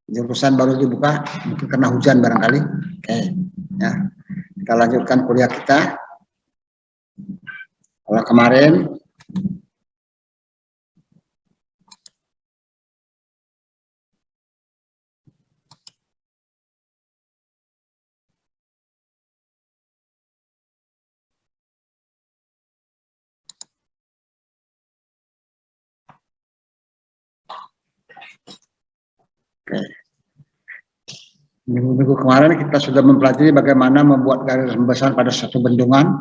jurusan baru dibuka, mungkin karena hujan barangkali. Oke, ya. Kita lanjutkan kuliah kita. Kalau kemarin minggu-minggu kemarin kita sudah mempelajari bagaimana membuat garis rembesan pada satu bendungan.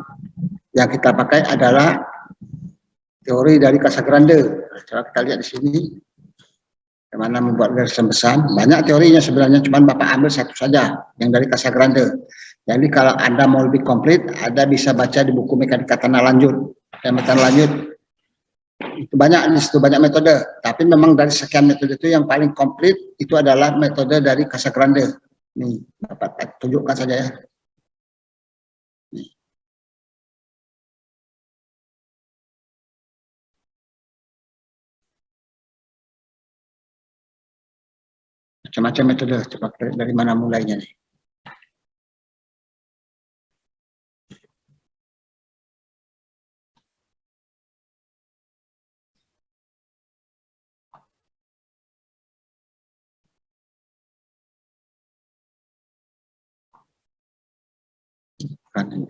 Yang kita pakai adalah teori dari Casagrande. Coba kita lihat di sini bagaimana membuat garis rembesan. Banyak teorinya sebenarnya, cuma Bapak ambil satu saja yang dari Casagrande. Jadi kalau Anda mau lebih komplit, Anda bisa baca di buku Mekanika Tanah Lanjut. Dan tanah lanjut itu banyak, di situ banyak metode. Tapi memang dari sekian metode itu yang paling komplit itu adalah metode dari Casagrande. Nih, Bapak tunjukkan saja ya. Macam-macam metode, coba dari mana mulainya nih. Kan.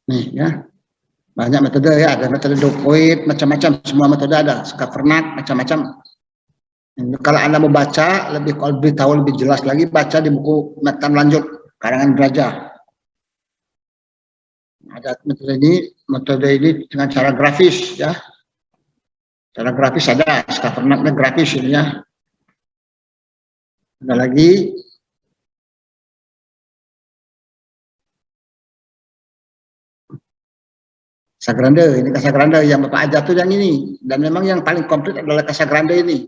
Nih ya, banyak metode ya, ada metode Dupuit, macam-macam, semua metode ada, Skavernat, macam-macam. Kalau Anda mau baca, lebih tahu lebih jelas lagi, baca di buku Mekanika Lanjut, karangan Braja. Ada metode ini dengan cara grafis ya. Cara grafis ada, Skavernatnya grafis ini ya. Ada lagi Casagrande, ini Casagrande yang Bapak ajar tuh yang ini, dan memang yang paling komplit adalah Casagrande ini.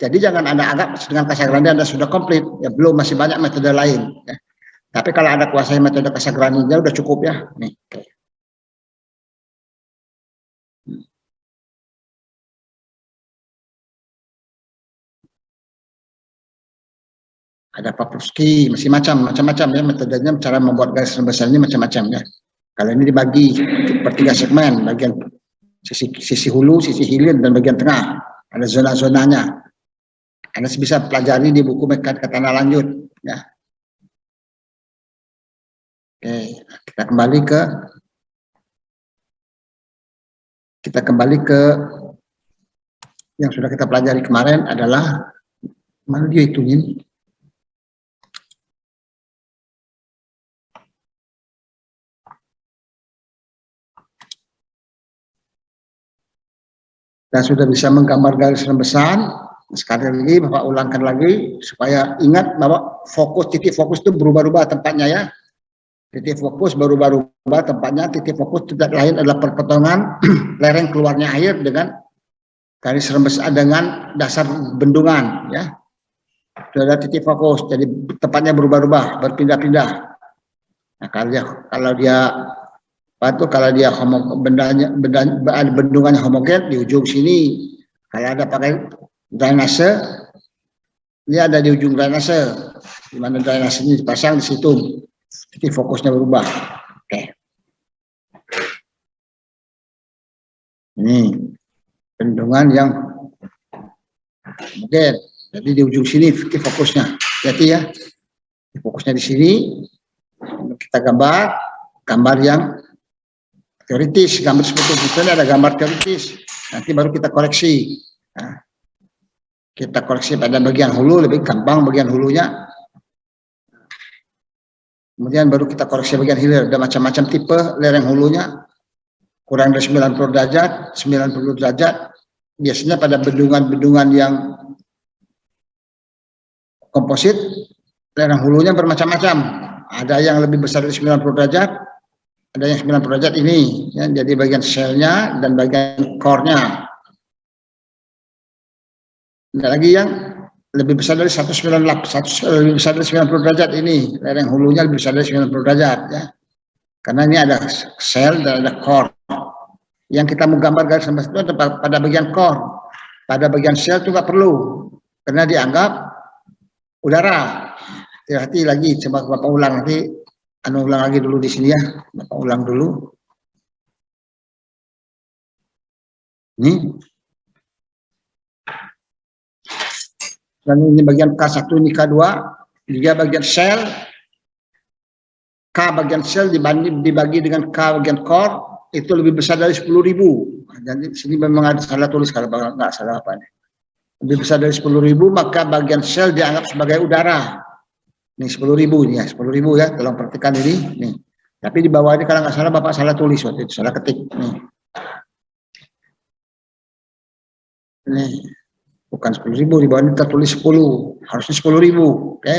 Jadi jangan Anda anggap dengan Casagrande Anda sudah komplit, ya belum, masih banyak metode lain. Ya. Tapi kalau Anda kuasai metode Casagrande udah cukup ya. Nih, oke. Ada Papruski, masih macam-macam ya metodenya, cara membuat garis rembesan ini macam-macam ya. Kalau ini dibagi per 3 segmen, bagian sisi hulu, sisi hilir, dan bagian tengah. Ada zona-zonanya. Anda bisa pelajari di buku Mekanika Tanah Lanjut. Ya. Oke, kita kembali ke yang sudah kita pelajari kemarin adalah mana dia hitungin. Dan sudah bisa menggambar garis rembesan. Sekali lagi Bapak ulangkan lagi supaya ingat bahwa titik fokus itu berubah-ubah tempatnya ya. Titik fokus berubah-ubah tempatnya. Titik fokus tidak lain adalah perpotongan lereng keluarnya air dengan garis rembesan dengan dasar bendungan ya. Sudah ada titik fokus, jadi tempatnya berubah-ubah, berpindah-pindah. Nah, kalau dia bendungannya homogen di ujung sini. Kalau ada pakai drainase, dia ada di ujung drainase. Di mana drainase ini dipasang di situ, titik fokusnya berubah. Oke. Ini bendungan yang homogen. Jadi di ujung sini titik fokusnya. Jadi ya, fokusnya di sini. Kita gambar yang teoritis, gambar seperti itu ada gambar teoritis. Nanti baru kita koreksi. Nah, kita koreksi pada bagian hulu, lebih gampang bagian hulunya. Kemudian baru kita koreksi bagian hilir. Ada macam-macam tipe lereng hulunya. Kurang dari 90 derajat, 90 derajat. Biasanya pada bendungan-bendungan yang komposit, lereng hulunya bermacam-macam. Ada yang lebih besar dari 90 derajat, ada yang 90 derajat ini, ya, jadi bagian shell-nya dan bagian core-nya. Ada lagi yang lebih besar dari 198, lebih besar dari 90 derajat ini, lereng hulunya lebih besar dari 90 derajat, ya. Karena ini ada shell dan ada core. Yang kita mau gambar garis lembas itu ada pada bagian core. Pada bagian shell itu nggak perlu, karena dianggap udara. Hati-hati lagi, coba Bapak ulang nanti, ulang lagi dulu di sini ya, Bapak ulang dulu. Ini. Dan ini bagian K1, ini K2, dia bagian shell, K bagian shell dibagi dengan K bagian core, itu lebih besar dari 10.000. Jadi sini memang ada salah tulis kalau nggak salah apa nih. Lebih besar dari 10.000, maka bagian shell dianggap sebagai udara. Ini 10.000 ini ya, 10.000 ya, tolong perhatikan ini. Nih. Tapi di bawah ini kalau nggak salah Bapak salah tulis waktu itu, salah ketik. Nih. Nih. Bukan 10.000, di bawah ini tertulis 10, harusnya 10.000, oke?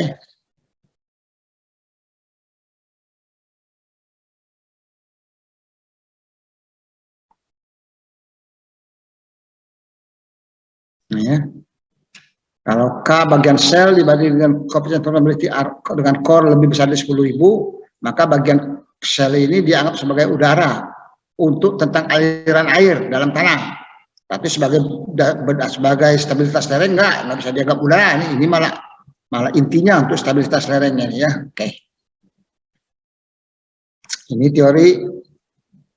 Nah ya. Kalau K bagian shell dibagi dengan coefficient probability dengan core lebih besar dari 10.000, maka bagian shell ini dianggap sebagai udara untuk tentang aliran air dalam tanah. Tapi sebagai stabilitas lereng nggak bisa dianggap udara. Ini malah intinya untuk stabilitas lerengnya ya. Oke. Ini teori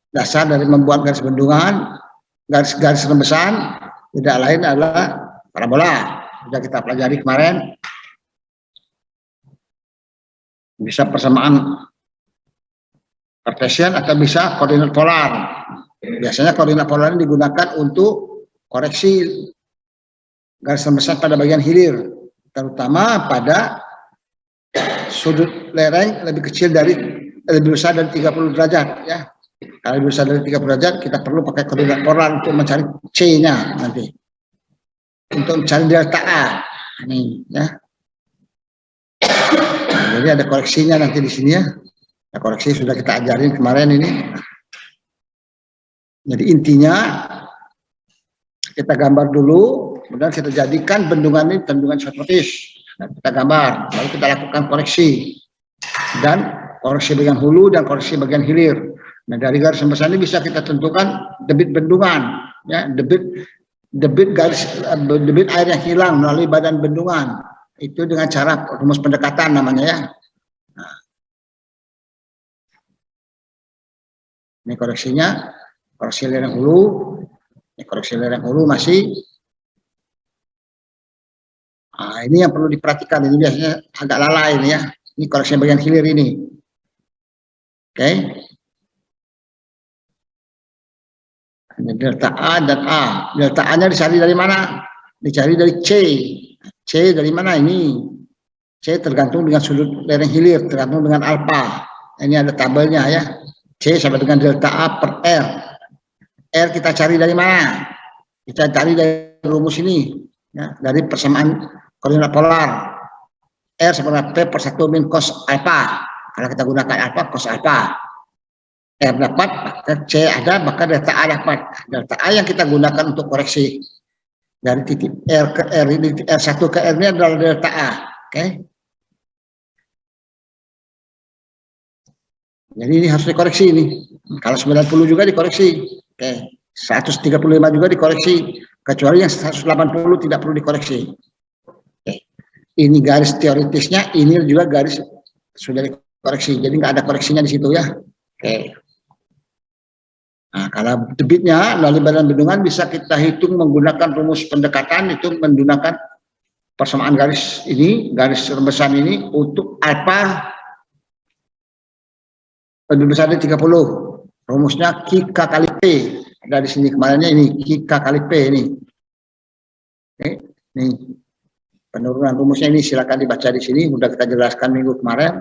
dasar dari membuat garis bendungan, garis rembesan tidak lain adalah parabola. Sudah kita pelajari kemarin, bisa persamaan Cartesian atau bisa koordinat polar. Biasanya koordinat polar ini digunakan untuk koreksi garis rembesan pada bagian hilir, terutama pada sudut lereng lebih besar dari 30 derajat ya. Kalau lebih besar dari 30 derajat kita perlu pakai koordinat polar untuk mencari C-nya nanti. Untuk mencari delta A. Ini ya. Nah, jadi ada koreksinya nanti di sini ya. Nah, koreksi sudah kita ajarin kemarin ini. Jadi intinya kita gambar dulu, kemudian kita jadikan bendungan ini bendungan isotrotis. Nah, kita gambar, lalu kita lakukan koreksi. Dan koreksi bagian hulu dan koreksi bagian hilir. Nah, dari garis rembesan ini bisa kita tentukan debit bendungan, ya, debit air yang hilang melalui badan bendungan. Itu dengan cara rumus pendekatan namanya ya. Nah, ini koreksinya, koreksi lereng hulu. Ini koreksi lereng hulu masih. Nah, ini yang perlu diperhatikan, ini biasanya agak lalai ini ya. Ini koreksi bagian hilir ini. Oke. Ini delta A dan A. Delta A-nya dicari dari mana? Dicari dari C. C dari mana ini? C tergantung dengan sudut lereng hilir, tergantung dengan alfa. Ini ada tabelnya ya. C sama dengan delta A per R. R kita cari dari mana? Kita cari dari rumus ini. Ya, dari persamaan koordinat polar. R sama P per 1 min cos alfa. Kalau kita gunakan alfa, cos alfa. R dapat, maka C ada, maka delta A dapat. Delta A yang kita gunakan untuk koreksi. Dari titik R ke R ini, R1 ke R ini adalah delta A. Oke. Jadi ini harus dikoreksi ini. Kalau 90 juga dikoreksi. Oke. 135 juga dikoreksi. Kecuali yang 180 tidak perlu dikoreksi. Oke. Ini garis teoritisnya, ini juga garis sudah dikoreksi. Jadi nggak ada koreksinya di situ ya. Oke. Nah, kalau debitnya melalui badan bendungan bisa kita hitung menggunakan rumus pendekatan, itu menggunakan persamaan garis ini, garis rembesan ini untuk alfa lebih besar dari 30. Rumusnya K kali P. Dari sini kemarinnya ini K kali P ini. Oke, ini penurunan rumusnya ini silakan dibaca di sini, sudah kita jelaskan minggu kemarin.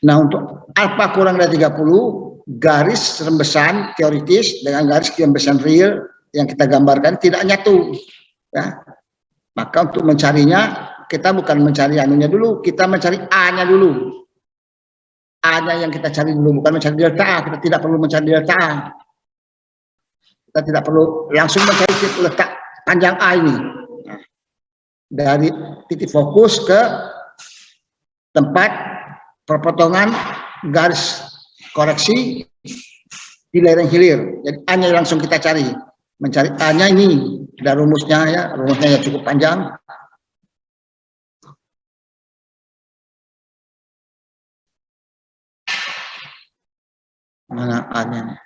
Nah, untuk alfa kurang dari 30, garis rembesan teoritis dengan garis rembesan real yang kita gambarkan tidak nyatu ya. Maka untuk mencarinya kita bukan mencari anunya dulu, kita mencari A-nya dulu. A-nya yang kita cari dulu, bukan mencari delta A. Kita tidak perlu mencari delta A. Kita tidak perlu langsung mencari letak panjang A ini. Nah, dari titik fokus ke tempat perpotongan garis koreksi di lereng hilir. Jadi A-nya langsung kita cari. Mencari A-nya ini, ada rumusnya ya, rumusnya ya cukup panjang. Mana A-nya?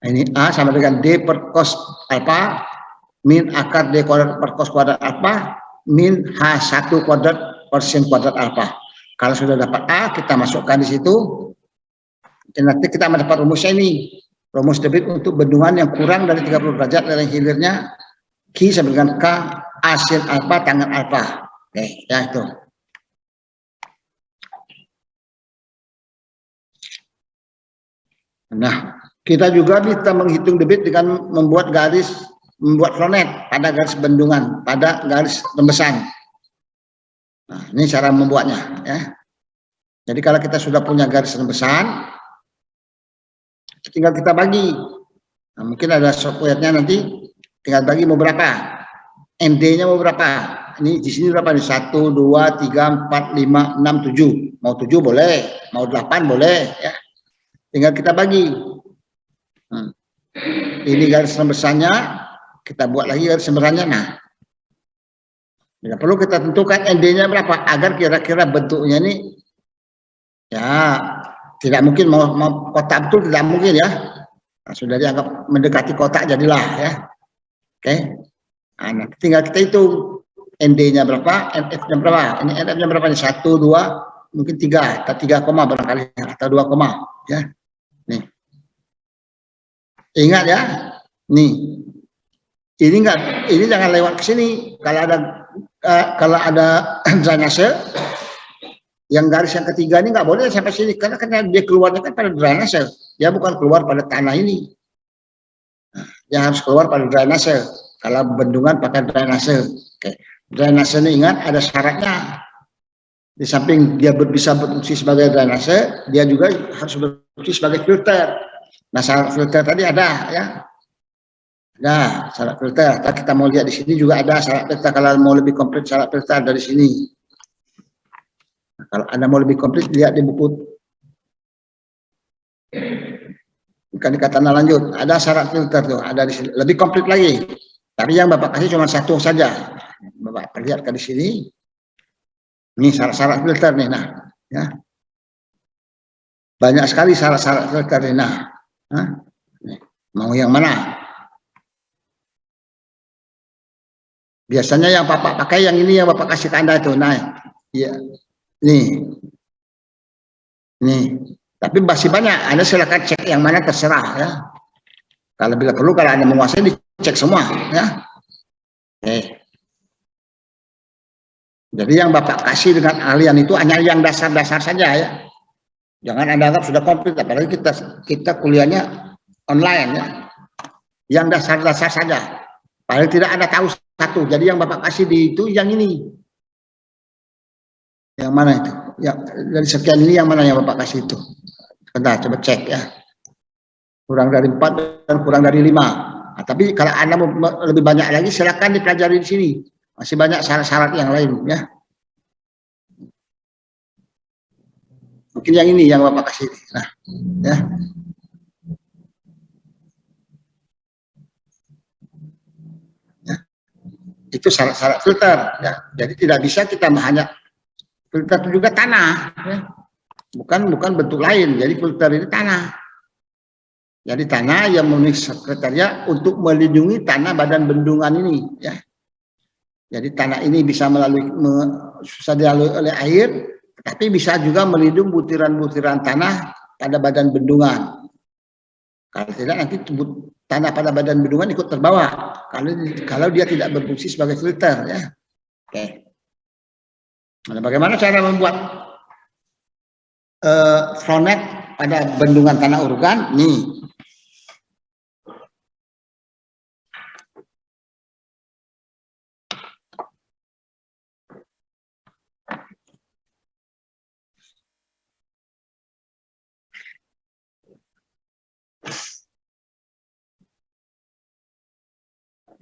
Ini A sama dengan D per cos alpha min akar D kuadrat per cos kuadrat alpha min H1 kuadrat per sin kuadrat alpha. Kalau sudah dapat A, kita masukkan di situ. Dan nanti kita mendapat rumusnya ini. Rumus debit untuk bendungan yang kurang dari 30 derajat lereng hilirnya Q sama dengan K A sin alpha tangan alpha. Oke, ya itu. Nah, kita juga bisa menghitung debit dengan membuat flownet pada garis bendungan, pada garis rembesan. Nah, ini cara membuatnya ya. Jadi kalau kita sudah punya garis rembesan, tinggal kita bagi. Nah, mungkin ada softwarenya nanti tinggal bagi mau berapa. MD-nya mau berapa? Ini di sini berapa nih? 1, 2, 3, 4, 5, 6, 7. Mau 7 boleh, mau 8 boleh ya. Tinggal kita bagi. Ini garis rembesannya, kita buat lagi garis rembesannya. Nah, tidak perlu kita tentukan ND-nya berapa agar kira-kira bentuknya ini ya tidak mungkin mau kotak betul, tidak mungkin ya. Nah, sudah dianggap mendekati kotak jadilah ya. Oke. Nah, tinggal kita hitung ND-nya berapa, NF-nya berapa. Ini NF-nya berapa nih? 1, 2, mungkin 3 atau 3 koma barangkali atau 2 koma ya. Nih. Ingat ya. Nih. Ini jangan lewat ke sini. Kalau ada drainase yang garis yang ketiga ini nggak boleh sampai sini karena dia keluarnya kan pada drainase, dia bukan keluar pada tanah ini. Nah, dia harus keluar pada drainase. Kalau bendungan pakai drainase. Oke. Drainase ini ingat ada syaratnya. Di samping dia bisa berfungsi sebagai drainase, dia juga harus berfungsi sebagai filter. Nah, syarat filter tadi ada ya. Nah, syarat filter. Kita mau lihat di sini juga ada syarat filter. Kalau mau lebih komplit syarat filter dari sini. Nah, kalau Anda mau lebih komplit lihat di buku. Bukan di kata lanjut. Ada syarat filter tuh. Ada di sini. Lebih komplit lagi. Tapi yang Bapak kasih cuma satu saja. Bapak perlihatkan di sini. Ini syarat-syarat filter nih. Nah, ya. Banyak sekali syarat-syarat filter nih. Nah, mau yang mana? Biasanya yang Bapak pakai yang ini yang Bapak kasih tanda itu. Nah, ya. Nih. Tapi masih banyak. Anda silakan cek yang mana terserah ya. Kalau bila perlu kalau Anda menguasai dicek semua ya. Oke. Jadi yang Bapak kasih dengan ahlian itu hanya yang dasar-dasar saja ya. Jangan Anda anggap sudah komplit, apalagi kita kuliahnya online ya. Yang dasar-dasar saja. Paling tidak Anda tahu satu. Jadi yang Bapak kasih di itu yang ini. Yang mana itu? Ya, dari sekian ini yang mana yang Bapak kasih itu? Sebentar, coba cek ya. Kurang dari 4 dan kurang dari 5. Nah, tapi kalau Anda lebih banyak lagi silakan dipelajari di sini. Masih banyak syarat-syarat yang lain ya. Mungkin yang ini yang Bapak kasih. Nah, ya. Itu syarat-syarat filter ya. Jadi tidak bisa kita hanya filter itu juga tanah ya. Bukan bentuk lain. Jadi filter ini tanah. Jadi tanah yang memenuhi kriteria untuk melindungi tanah badan bendungan ini ya. Jadi tanah ini bisa susah dilalui oleh air, tapi bisa juga melindungi butiran-butiran tanah pada badan bendungan. Kalau tidak nanti tanah pada badan bendungan ikut terbawa. Kalau dia tidak berfungsi sebagai filter ya. Oke. Nah, bagaimana cara membuat flownet pada bendungan tanah urukan? Nih.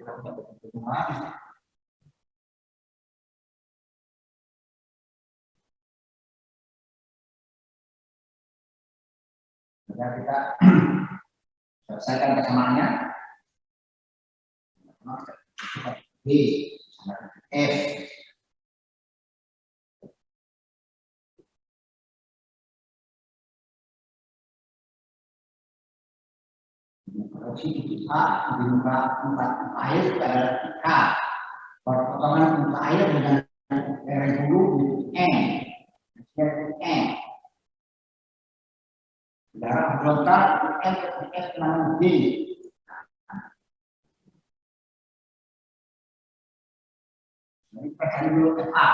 Sudah kita selesaikan kesamaannya. B sama F. Proporsi A di muka air adalah K. Perpotongan muka air dengan lereng hulu N. N. Darah frontal N ke F D. Jadi percaya dulu A.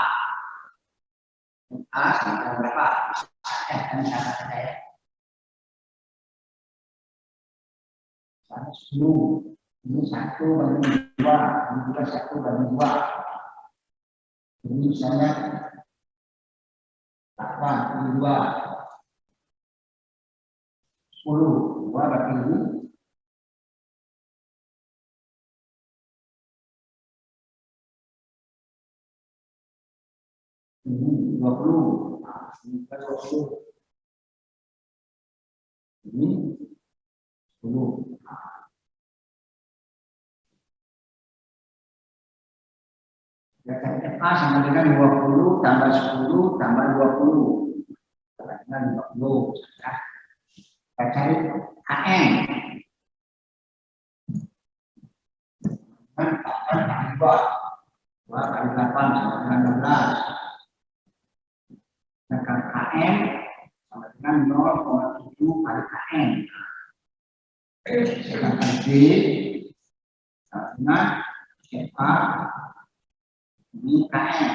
A sama berapa? F kan sama saya. 10. Ini 1/2, ini juga 1/2. Ini misalnya 8, 2, 10, 2 berarti ini 20, ini 20, ini 10. A sama dengan 20 tambah 10 tambah 20. Sama dengan 50. Kita cari KM. Kan 8 kali 2. 2 kali 8 sama dengan 16. Sedangkan KM sama dengan 0,7 kali KM. Sedangkan B sama dengan FA ini KM.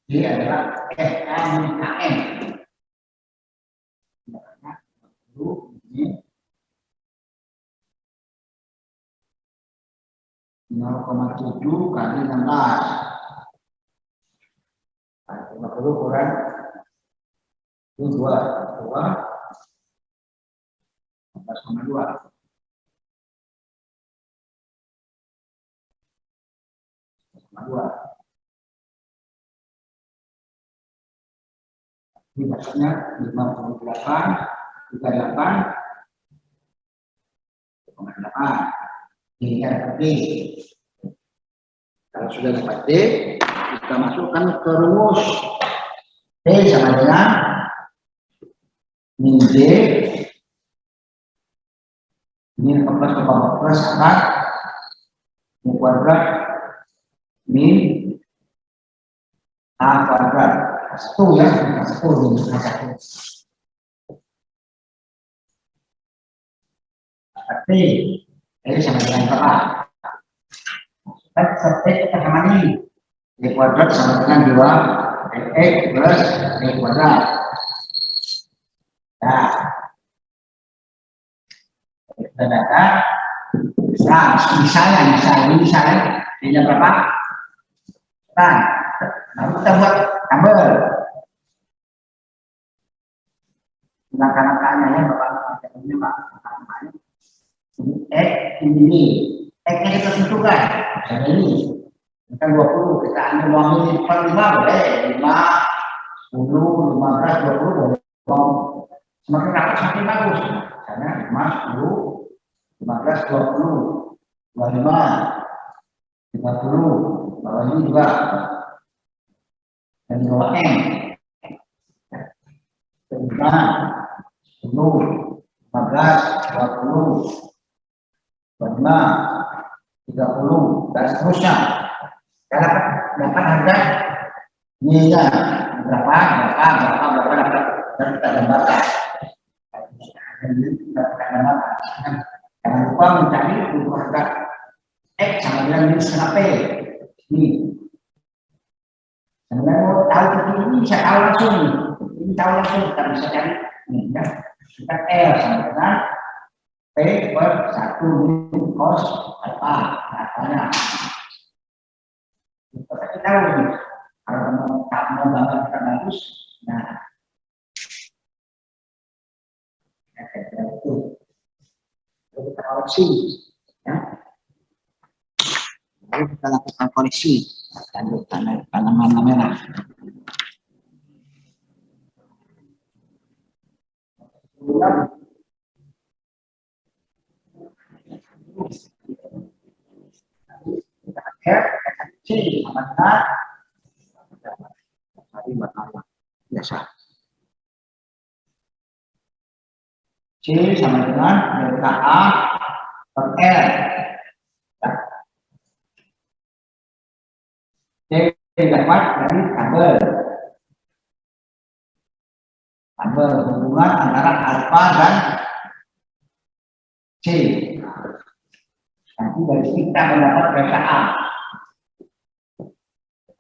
D adalah FA min KM. Ini 0,7 kali 16. 50 kurang 2, 14,2. Ini maksudnya 58, 38, 8. Ini dapat D. Kalau sudah dapat D, kita masukkan ke rumus. D sama dengan min D. Ini 14 akar. Ini kuadrat. Min A kuadrat. 1 ya. 1 ini 1. T. Ini sama dengan berapa? Seperti kita sama ini. D kuadrat sama dengan 2 X plus D kuadrat. Nah, kita data. Nah, misalnya ini berapa? Nah, lalu kita buat tabel. Sedangkan angkanya ya Bapak, ini Pak. X ini. X-nya kita tentukan. Misalnya ini. Kita 20, kita ambil uang ini per 5 boleh. 5, 10, 15, 20 boleh. Semakin rapat semakin bagus. Misalnya 5, 10, 15, 20, 25, 50, bawah ini juga. Dan bawah M. 5, 10, 15, 20, 25, 30, dan seterusnya. Kita dapat harga nilainya berapa dapat dan kita gambarkan. Jangan lupa mencari untuk harga X sama dengan min setengah P. Ini. Sebenarnya mau tahu seperti ini bisa tahu langsung. Ini tahu langsung kita bisa cari. Ini ya. Kita L sama dengan P per 1 min cos alpha. Katanya. Kita tahu nih. Kalau mau gambar kita bagus. Nah. Itu. Kita koreksi. Ya. kita lakukan koneksi tanduk tanaman merah. C sama dengan biasa. C sama dengan delta A per R. C didapat dari tabel hubungan antara alfa dan C. Nanti dari sini kita mendapat delta A.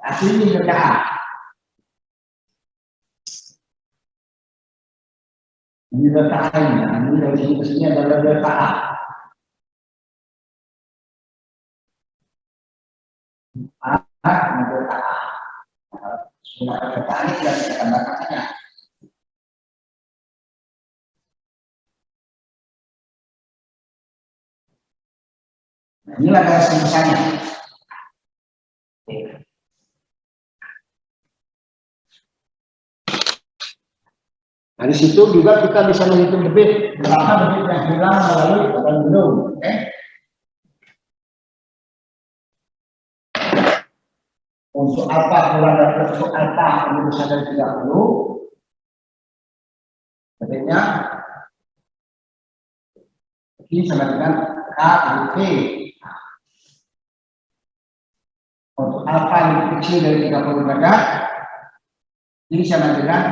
Hasilnya delta A. Ini delta A nya, ini dari sini ke sini adalah delta A. Delta A. Sudah delta A ini sudah kita tambahkan saja. Nah, inilah garis besarnya. Dari situ juga kita bisa menghitung debit, berapa debit yang hilang melalui dan belum. Untuk alfa kurang dari untuk alfa lebih besar dari 30, debitnya ini sama dengan K kali P. Untuk alfa lebih kecil dari 30 derajat, ini sama dengan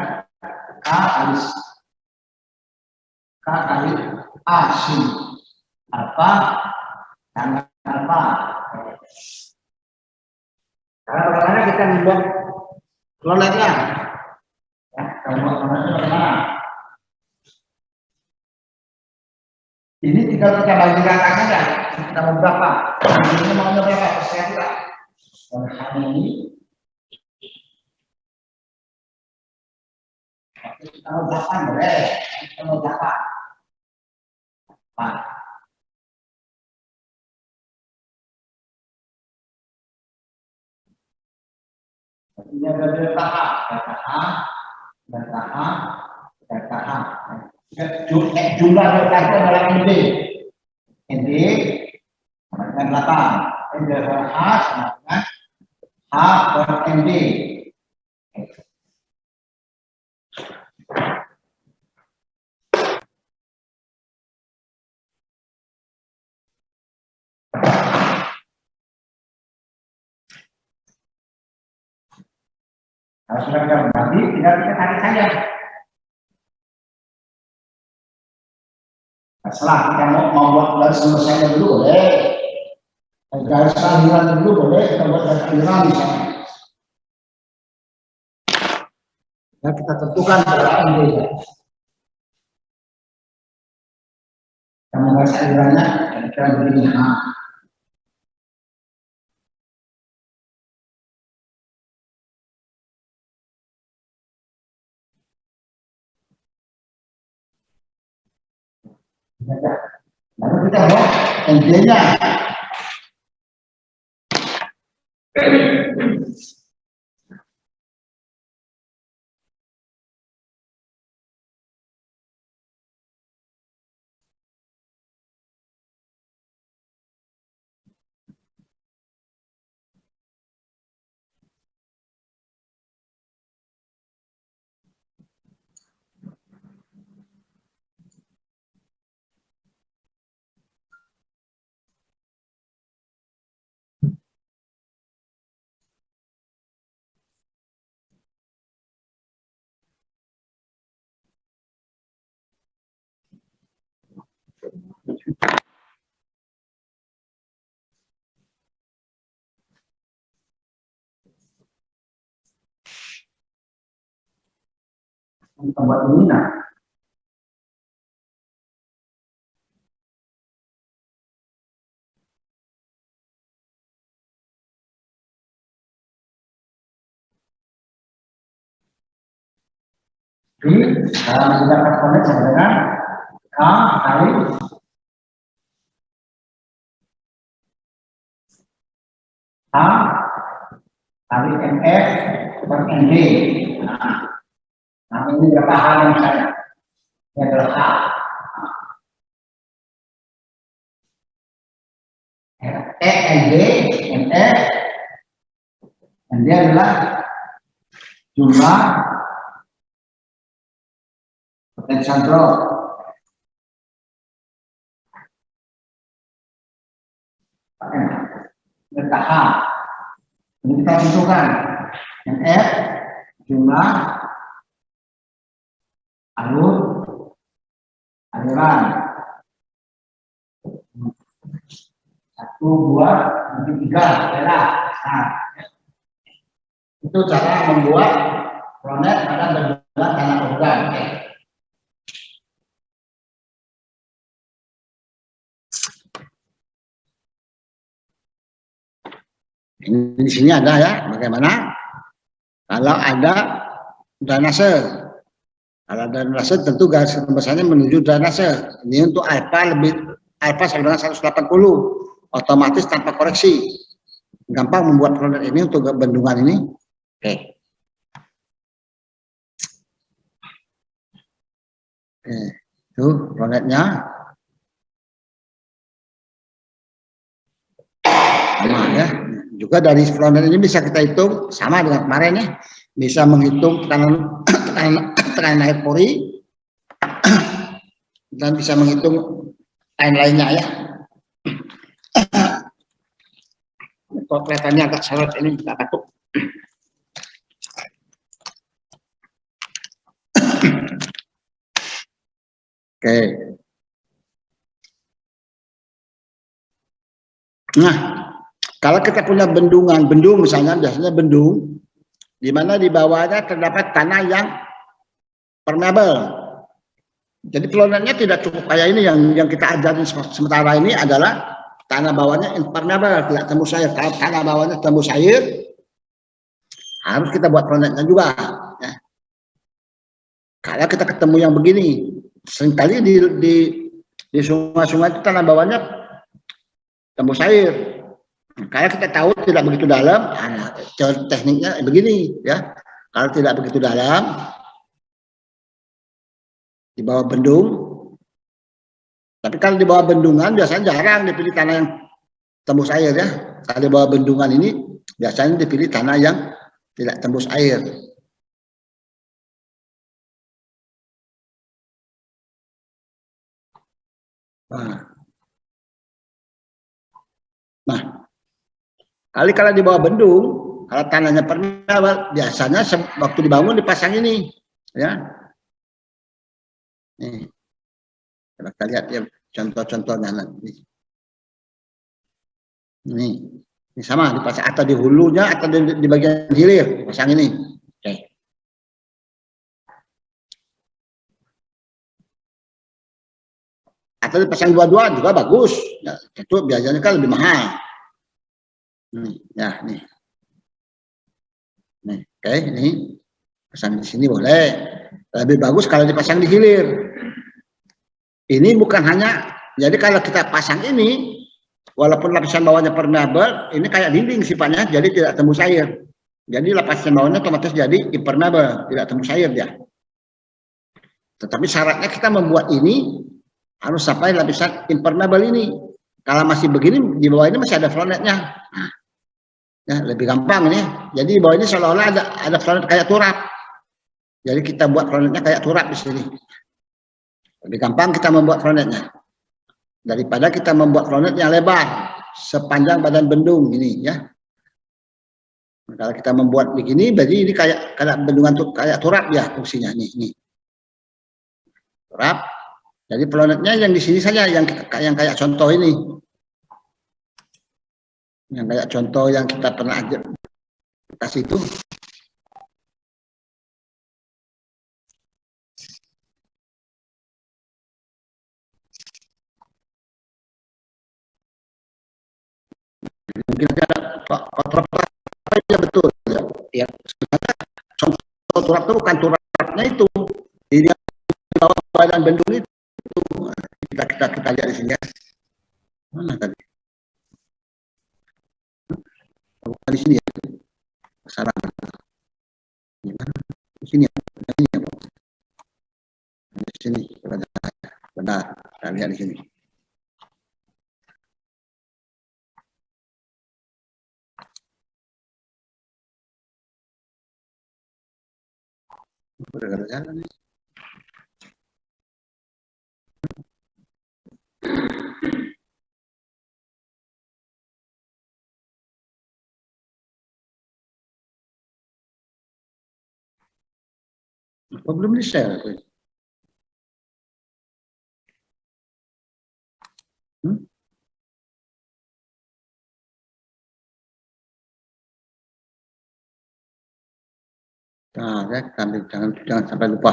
K kali A sin alfa dengan alfa. Karena bagaimana kita membuat clonetnya? Ya, kalau membuat clonetnya bagaimana? Ini tinggal kita bagi rata saja. Kita mau berapa? Ini mau berapa? Saya kita. Dan hal ini kita mau 8 boleh. Kita mau 8. Ini ada delta A, delta A. Jumlah delta itu adalah ND. ND sama dengan 8. Delta A sama dengan H per ND. Kalau sudah kita berbagi, tinggal kita tarik saja. Nah, setelah kita mau buat garis selesainya dulu boleh. Garis aliran dulu boleh, kita buat garis aliran misalnya. Nah, kita tentukan berapa ND-nya. Kita garis alirannya, kira-kira begini. Lalu kita buat ND-nya. Kita buat ini nah. Jadi, cara menggunakan konek sama dengan K kali . A kali MF per ND. Nah, ini berapa hal yang saya? Ini adalah H. E, ND, MF, dan dia adalah jumlah potential drop. Delta H. Ini kita tentukan MF jumlah aliran 1, 2, 3 adalah. Nah, itu cara membuat flonet pada bendungan tanah organ. Ini di sini ada ya, bagaimana kalau ada drainase. Kalau ada drainase tentu garis pembesarannya menuju drainase. Ini untuk alfa sama dengan 180, otomatis tanpa koreksi. Gampang membuat flonet ini untuk bendungan ini. Oke. Itu flonetnya. Sama ya. Juga dari flonet ini bisa kita hitung sama dengan kemarin ya. Bisa menghitung tekanan air pori dan bisa menghitung lain-lainnya ya. Kok kelihatannya agak seret ini, agak katuk. Oke. Nah, kalau kita punya bendung misalnya, biasanya bendung, di mana di bawahnya terdapat tanah yang permeable. Jadi flonetnya tidak cukup kayak ini yang kita ajarin sementara ini adalah tanah bawahnya impermeable, tidak tembus air. Kalau tanah bawahnya tembus air, harus kita buat flonetnya juga. Ya. Kalau kita ketemu yang begini, seringkali di sungai-sungai itu tanah bawahnya tembus air. Kalau kita tahu tidak begitu dalam, tekniknya begini ya. Kalau tidak begitu dalam, di bawah bendung. Tapi kalau di bawah bendungan biasanya jarang dipilih tanah yang tembus air ya. Kalau di bawah bendungan ini biasanya dipilih tanah yang tidak tembus air. Nah, kalau di bawah bendung, kalau tanahnya permeable, biasanya waktu dibangun dipasang ini, ya. Nih, kita lihat ya contoh-contohnya nanti. Ini sama dipasang atau di hulunya atau di bagian hilir dipasang ini. Oke. Atau dipasang dua-dua juga bagus. Ya, itu biasanya kan lebih mahal. Ya, nih. Nih, oke, ini pasang di sini boleh. Lebih bagus kalau dipasang di hilir. Ini bukan hanya, jadi kalau kita pasang ini, walaupun lapisan bawahnya permeable, ini kayak dinding sifatnya, jadi tidak tembus air. Jadi lapisan bawahnya otomatis jadi impermeable, tidak tembus air dia. Tetapi syaratnya kita membuat ini harus sampai lapisan impermeable ini. Kalau masih begini, di bawah ini masih ada flonetnya. Nah, ya, lebih gampang ini. Jadi di bawah ini seolah-olah ada flonet kayak turap. Jadi kita buat flonetnya kayak turap di sini. Lebih gampang kita membuat flonetnya daripada kita membuat flonet yang lebar sepanjang badan bendung ini ya. Kalau kita membuat begini, berarti ini kayak bendungan tuh kayak turap ya fungsinya nih. Turap. Jadi flonetnya yang di sini saja yang kayak contoh ini. Yang kayak contoh yang kita pernah kasih itu. Mungkin ada kontraplo ya betul ya. Ya sebenarnya contoh turap itu bukan turapnya itu. Di bawah badan bendung itu kita lihat di sini ya. Mana tadi? bukan di sini ya, salah di sini ya, di sini benar, kita lihat di sini. Udah jalan nih. Apa belum di share? Nah, ya, jangan sampai lupa.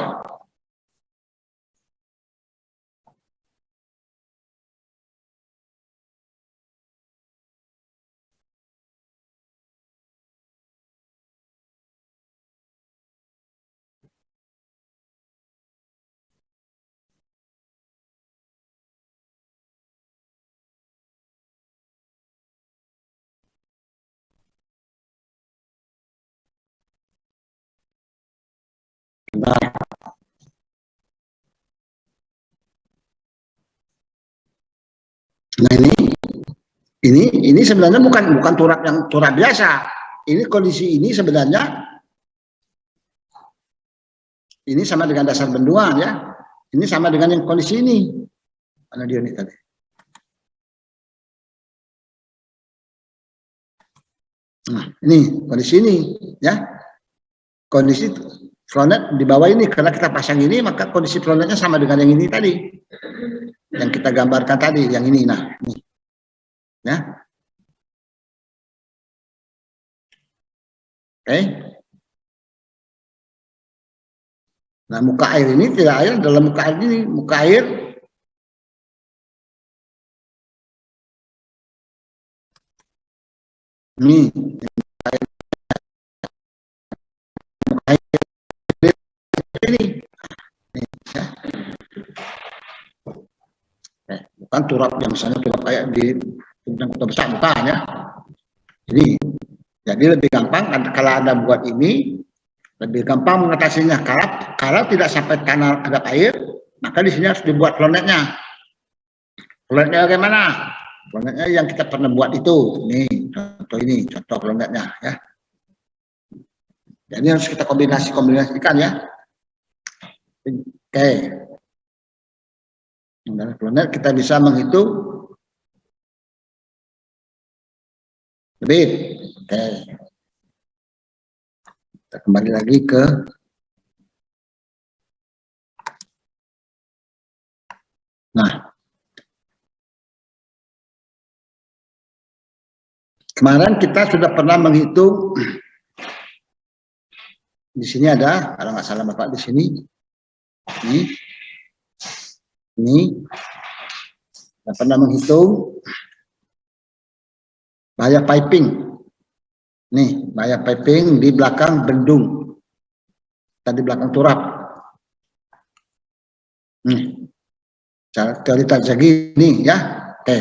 Nah, nah ini sebenarnya bukan turap biasa. Ini kondisi ini sebenarnya ini sama dengan dasar bendungan ya. Ini sama dengan yang kondisi ini. Mana dia nih tadi? Nah, ini kondisi ini ya. Kondisi flownet di bawah ini karena kita pasang ini maka kondisi flownetnya sama dengan yang ini tadi. Yang kita gambarkan tadi, yang ini. Nah, ini. Ya. Oke. Nah, muka air ini tidak air dalam muka air ini, muka air ini, muka air ini, ya. Bukan turap yang misalnya turap kayak di kota besar, bukan ya. Jadi lebih gampang kalau Anda buat ini, lebih gampang mengatasinya. Kalau tidak sampai tanah ada air, maka di sini harus dibuat flownet-nya. Flownet-nya bagaimana? Flownet-nya yang kita pernah buat itu. Ini contoh flownet-nya ya. Jadi harus kita kombinasikan ya. Oke. Dengan flownet kita bisa menghitung debit. Oke. Kita kembali lagi ke kemarin kita sudah pernah menghitung di sini ada, kalau nggak salah Bapak di sini, ini kita pernah menghitung bahaya piping. Nih, bahaya piping di belakang bendung, tadi belakang turap. Teori Tarzagi ini ya, oke.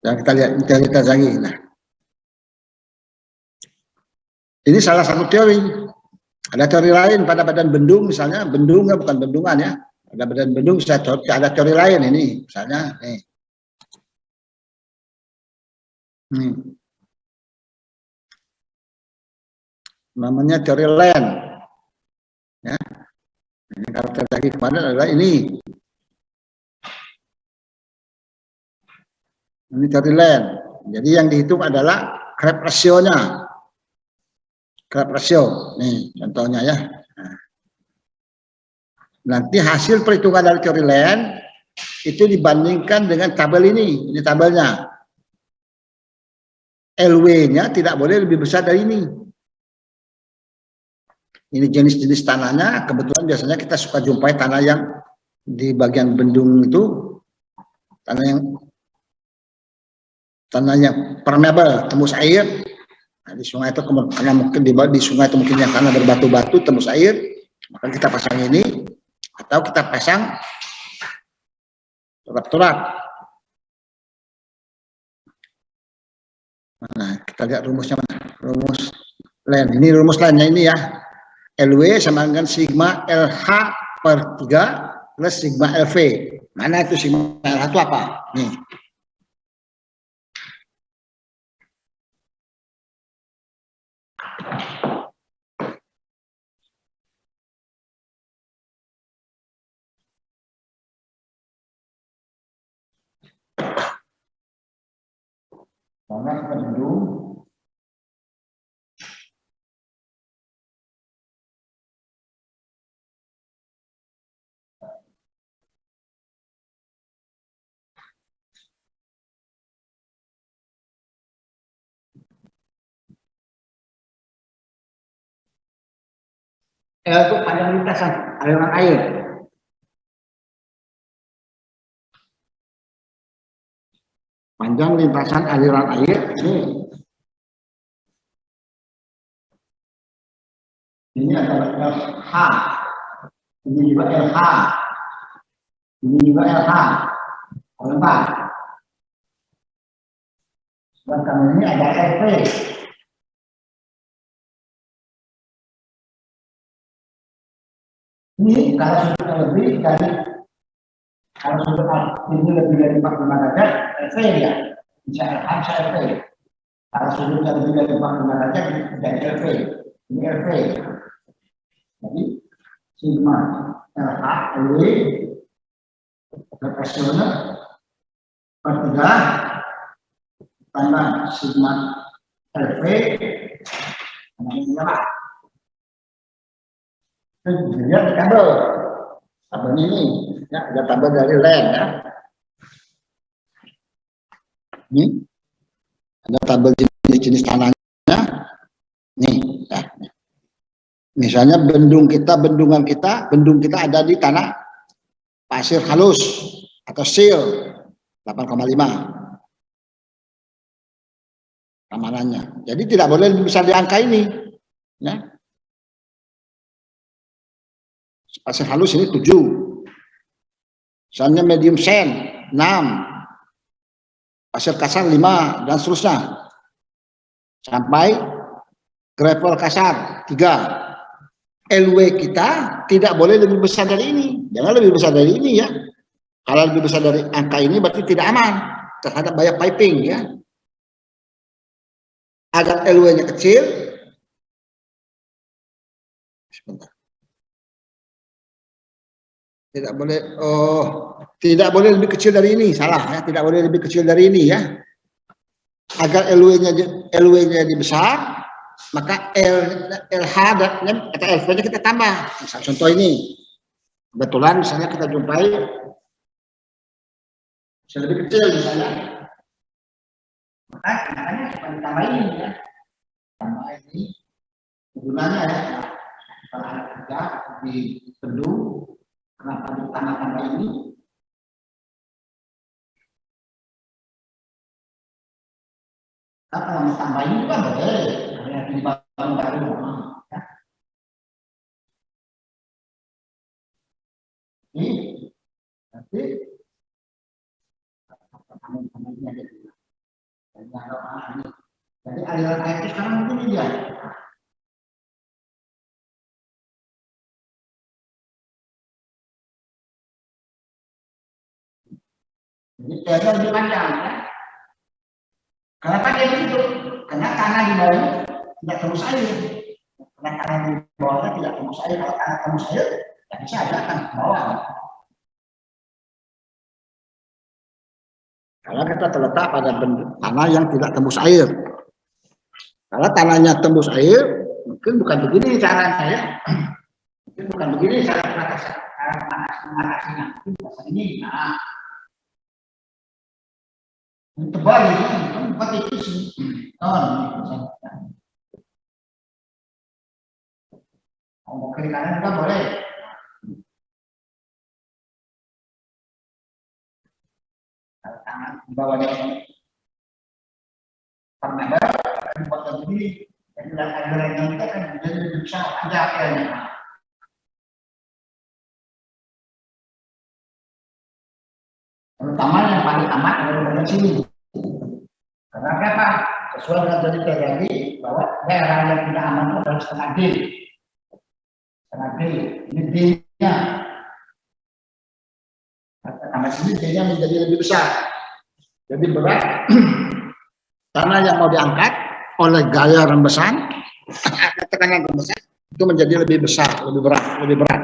Dan kita lihat teori Tarzagi. Nah, ini salah satu teori. Ada teori lain pada badan bendung, misalnya bendung bukan bendungan ya. Ada badan bendung, ada teori lain ini, misalnya nih. Namanya teori land. Ya. Ini kalau terjadi kemarin adalah ini. Ini teori land. Jadi yang dihitung adalah crab ratio-nya. Crab ratio, nih contohnya ya. Nanti hasil perhitungan dari teori land itu dibandingkan dengan tabel ini tabelnya. LW-nya tidak boleh lebih besar dari ini. Ini jenis-jenis tanahnya, kebetulan biasanya kita suka jumpai tanah yang di bagian bendung itu, tanah yang permeable, tembus air. Nah, di sungai itu karena mungkin di sungai itu mungkin yang tanah berbatu-batu, tembus air, maka kita pasang ini, atau kita pasang turap-turap. Nah, kita lihat rumusnya mana? Rumus len. Ini rumus lainnya ini ya. LW sama dengan sigma LH per 3 plus sigma LV. Mana itu sigma LH itu apa? Nih. Karena kita dulu L itu panjang lintasan aliran air. Panjang lintasan aliran air ini adalah LH, ini juga LH, ini juga LH. Kenapa? Sedangkan ini ada LV. Ini kalau sudah lebih dari kalau sudah ini lebih dari 45 derajat, LV ya, bisa LH, bisa LV. Kalau sudah lebih dari 45 derajat, jadi LV. Ini LV. Jadi sigma LH LW proporsional per 3 tambah sigma LV ini apa? Dia tabel. Tabel ini ya, ada tabel dari len ya. Ini ada tabel jenis-jenis tanahnya. Nih, ya. Misalnya bendung kita ada di tanah pasir halus atau seal 8,5 ramalannya. Jadi tidak boleh lebih besar di angka ini. Ya. Pasir halus ini 7. Misalnya medium sand 6. Pasir kasar 5 dan seterusnya. Sampai gravel kasar 3. LW kita tidak boleh lebih besar dari ini. Jangan lebih besar dari ini ya. Kalau lebih besar dari angka ini berarti tidak aman terhadap banyak piping ya. Agar LW-nya kecil. Sebentar. Tidak boleh lebih kecil dari ini, salah ya. Tidak boleh lebih kecil dari ini ya. Agar LW-nya besar, maka LH atau LV-nya kita tambah. Misal contoh ini, kebetulan misalnya kita jumpai bisa lebih kecil misalnya, makanya supaya ditambah ini ya, tambah ini gunanya ya. Kalau ada kerja di bendung, kenapa ditambah ini? Nah, kalau mau tambah ini juga boleh, ada di bangun baru. Ini nanti jadi aliran air itu sekarang begini dia. Jadi biasanya lebih panjang ya. Kenapa dia begitu? Karena tanah di bawah tidak tembus air. Karena tanah di bawahnya tidak tembus air. Kalau tanah tembus air, tidak bisa ada kan ke bawah. Karena kita terletak pada tanah yang tidak tembus air. Kalau tanahnya tembus air, mungkin bukan begini caranya ya. Mungkin bukan begini cara mengatasinya. Mungkin ini. Nah, tebal ini kan bukan itu sih. Mau kiri kanan juga boleh. Tangan di bawahnya tornado akan buat begini. Jadi aliran kita kan jadi lebih besar aja akhirnya. Terutama yang paling amat adalah bagian sini. Karena apa? sesuai dengan tadi terjadi bahwa daerah yang tidak aman itu adalah setengah D. Setengah D. Ini D-nya. Karena sini D-nya menjadi lebih besar. Jadi berat tanah yang mau diangkat oleh gaya rembesan, tekanan rembesan itu menjadi lebih besar, lebih berat.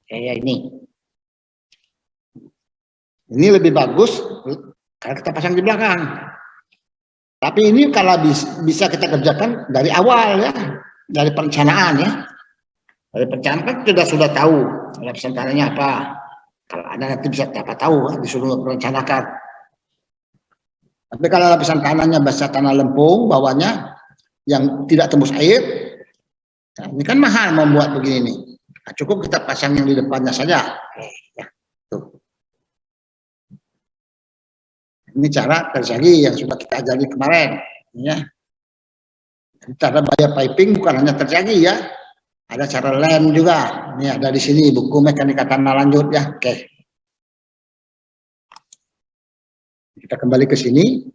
Kayak ini. Ini lebih bagus kalau kita pasang di belakang. Tapi ini kalau bisa kita kerjakan dari awal ya, dari perencanaan ya. Dari perencanaan kan kita sudah tahu lapisan tanahnya apa. Kalau ada nanti bisa dapat tahu disuruh merencanakan. Tapi kalau lapisan tanahnya basah tanah lempung, bawahnya yang tidak tembus air, nah ini kan mahal membuat begini nih. Nah, cukup kita pasang yang di depannya saja. Ya, tuh. Ini cara tersagi yang sudah kita ajari kemarin. Ya. Cara bayar piping bukan hanya tersagi ya, ada cara lem juga. Ini ada di sini buku mekanika tanah lanjut ya. Oke. Kita kembali ke sini.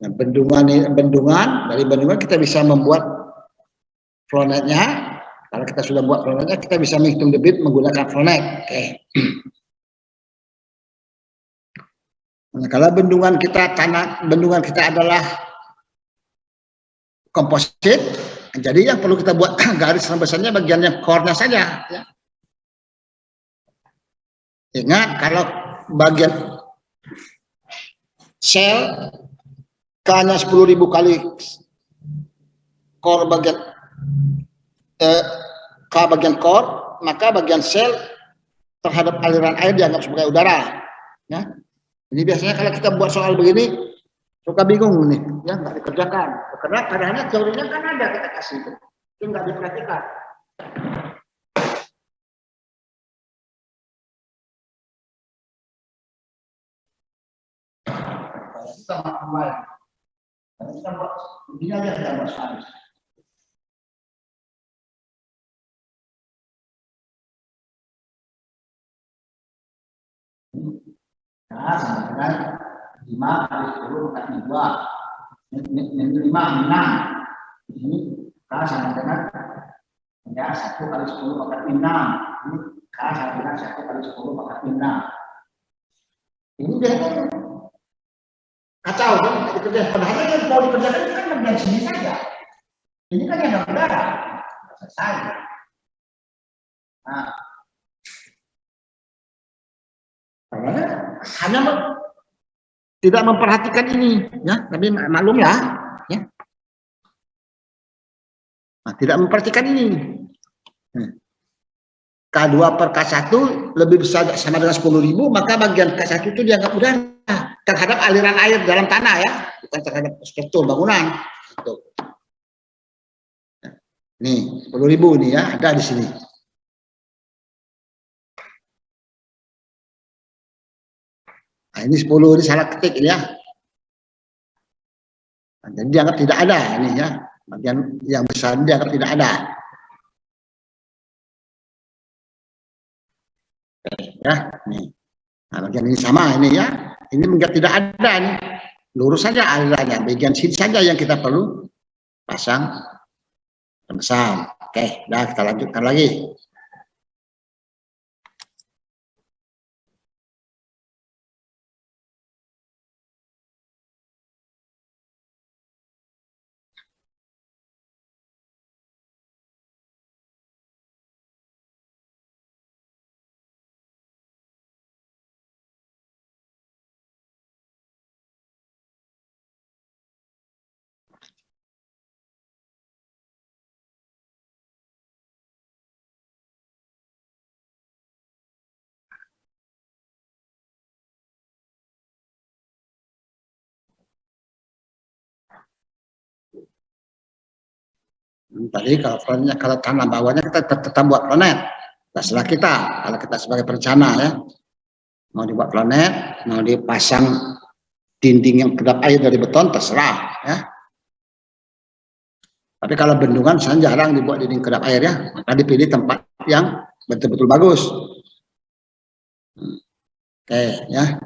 Nah, bendungan dari bendungan kita bisa membuat flownet-nya. Kalau kita sudah buat flownet-nya, kita bisa menghitung debit menggunakan flownet. Oke. Nah, kalau bendungan kita adalah komposit, jadi yang perlu kita buat garis rembesannya bagian yang core-nya saja. Ya. Ingat kalau bagian sel K-nya 10.000 kali core bagian K bagian core, maka bagian sel terhadap aliran air dianggap sebagai udara. Ya. Ini biasanya kalau kita buat soal begini suka bingung nih, ya nggak dikerjakan. Karena padahal teorinya kan ada kita kasih itu nggak diperhatikan. Kita mulai, kita buat ini aja kita buat soal. Nah, sama dengan 5 kali 10 kali 2. Ini 5, 6. Ini K sama dengan ya 1 kali 10 pangkat 6. Ini K sama dengan 1 kali 10 pangkat 6. Ini dia kacau kan? Padahal yang mau dikerjakan itu kan bagian sini saja. Ini kan yang udara. Selesai. Nah, hanya tidak memperhatikan ini, ya. Tapi maklumlah, ya. Nah, tidak memperhatikan ini. K2 per K1 lebih besar sama dengan 10.000, maka bagian K1 itu dianggap udara terhadap aliran air dalam tanah ya, bukan terhadap struktur bangunan. Tuh. Nih, 10.000 nih ya, ada di sini. Nah, ini 10 ini salah ketik ini ya. Nah, jadi dianggap tidak ada ini ya. Bagian yang besar ini dianggap tidak ada. Ya, nih. Nah, bagian ini sama ini ya. Ini menjadi tidak ada nih. Lurus saja alirannya. Bagian sini saja yang kita perlu pasang rembesan. Oke, nah kita lanjutkan lagi. Tadi kalau tanah bawahnya kita tetap buat planet. Terserah kita, kalau kita sebagai perencana ya, mau dibuat planet, mau dipasang dinding yang kedap air dari beton, terserah ya. Tapi kalau bendungan saya jarang dibuat dinding kedap air ya, maka dipilih tempat yang betul-betul bagus. Oke ya.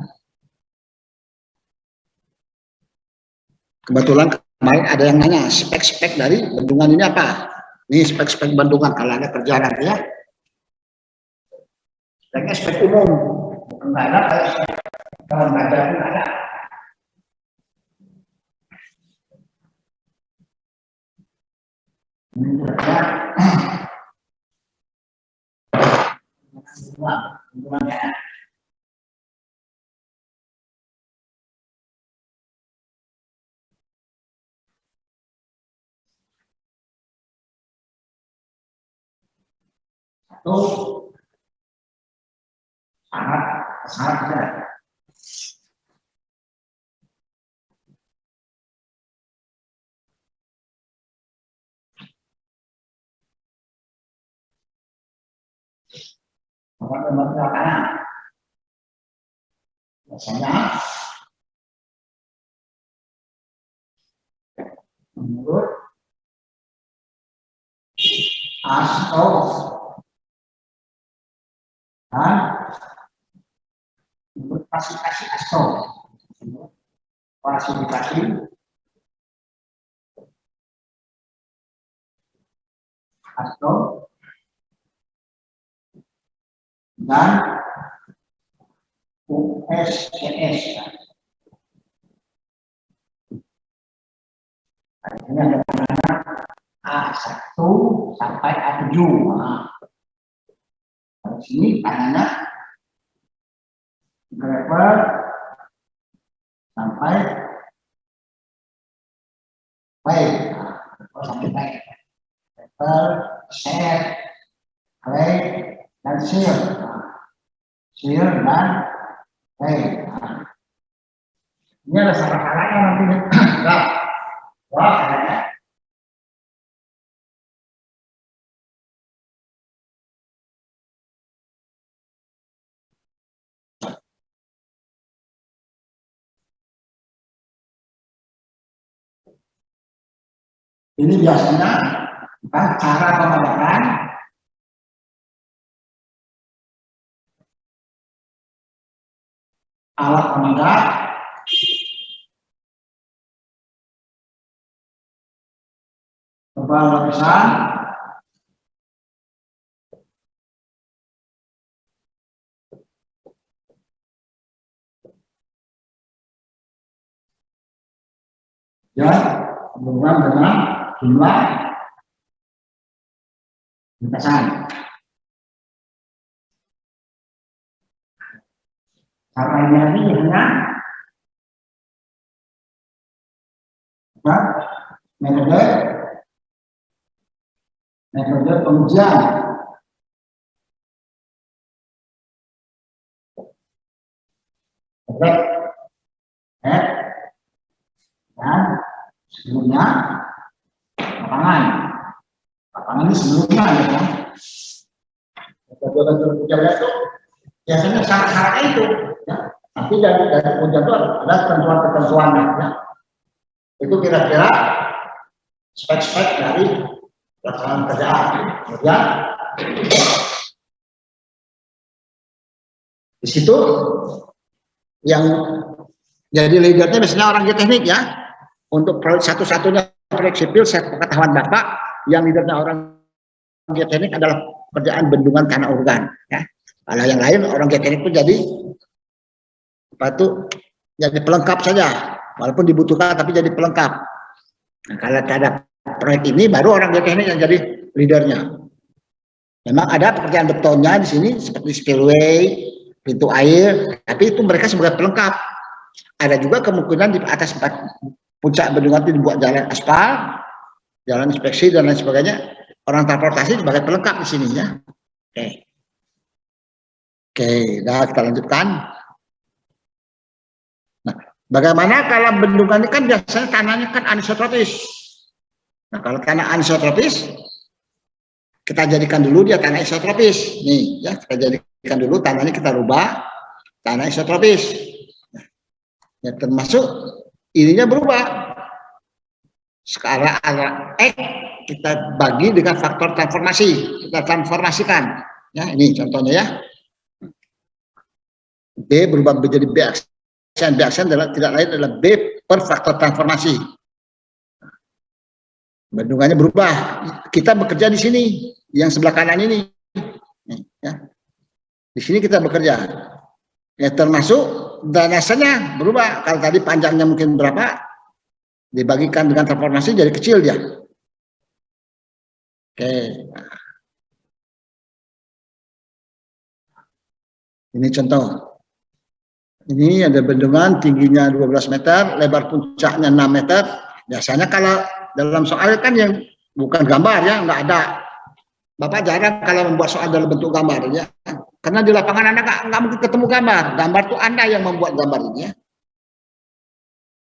Kebetulan kemarin ada yang nanya spek-spek dari bendungan ini apa. Ini spek-spek bendungan kalau ada kerjaan ya. Speknya spek umum, nggak ada kayak spek kalau nggak ada pun ada. Ini bendungannya. Satu sangat benar. Sangat benar kanan. Biasanya menurut ASO dan menurut klasifikasi ASO. Klasifikasi ASO dan USCS. Artinya ada A1 sampai A7. Nah, di sini tandanya gravel sampai baik. Sampai baik. Gravel, sand, clay, dan seal. Seal dan clay. Ini ada salah-salahnya nanti. Enggak. Wah, kayaknya. Ini biasanya kan cara pemadakan alat pemadam tebal lapisan dan hubungan dengan jumlah lintasan. Caranya ini hanya metode pengujian. Dan sebelumnya lapangan ini sebelumnya ya. Metode pengujian itu biasanya syarat-syaratnya itu ya. Tapi dari pengujian itu ada ketentuan-ketentuan ya. Itu kira-kira spek-spek dari pelaksanaan kerjaan. Kemudian di situ yang jadi leadernya biasanya orang geoteknik ya. Untuk proyek satu-satunya proyek sipil sepengetahuan Bapak yang leadernya orang geoteknik adalah kerjaan bendungan tanah organ ya. Kalau yang lain orang geoteknik itu jadi apa itu jadi pelengkap saja, walaupun dibutuhkan tapi jadi pelengkap. Nah, kalau ada proyek ini baru orang geoteknik yang jadi leadernya. Memang ada pekerjaan betonnya di sini seperti spillway, pintu air, tapi itu mereka sebagai pelengkap. Ada juga kemungkinan di atas puncak bendungan itu dibuat jalan aspal, jalan inspeksi dan lain sebagainya. Orang transportasi sebagai pelengkap di sini ya. Oke, dah kita lanjutkan. Nah, bagaimana kalau bendungan ini kan biasanya tanahnya kan anisotropis. Nah, kalau tanah anisotropis, kita jadikan dulu dia tanah isotropis. Nih, ya kita jadikan dulu tanahnya kita rubah tanah isotropis. Nah, ya, termasuk ininya berubah. Sekarang X kita bagi dengan faktor transformasi, kita transformasikan. Ya, ini contohnya ya. B berubah menjadi B aksen. B aksen adalah tidak lain adalah B per faktor transformasi. Bendungannya berubah. Kita bekerja di sini, yang sebelah kanan ini. Ya. Di sini kita bekerja. Ya, termasuk drainasenya berubah. Kalau tadi panjangnya mungkin berapa, dibagikan dengan transformasi jadi kecil dia. Oke. Ini contoh. Ini ada bendungan tingginya 12 meter, lebar puncaknya 6 meter. Biasanya kalau dalam soal kan yang bukan gambar ya, nggak ada. Bapak jarang kalau membuat soal dalam bentuk gambar ya. Karena di lapangan Anda nggak mungkin ketemu gambar. Gambar itu Anda yang membuat gambar ini ya.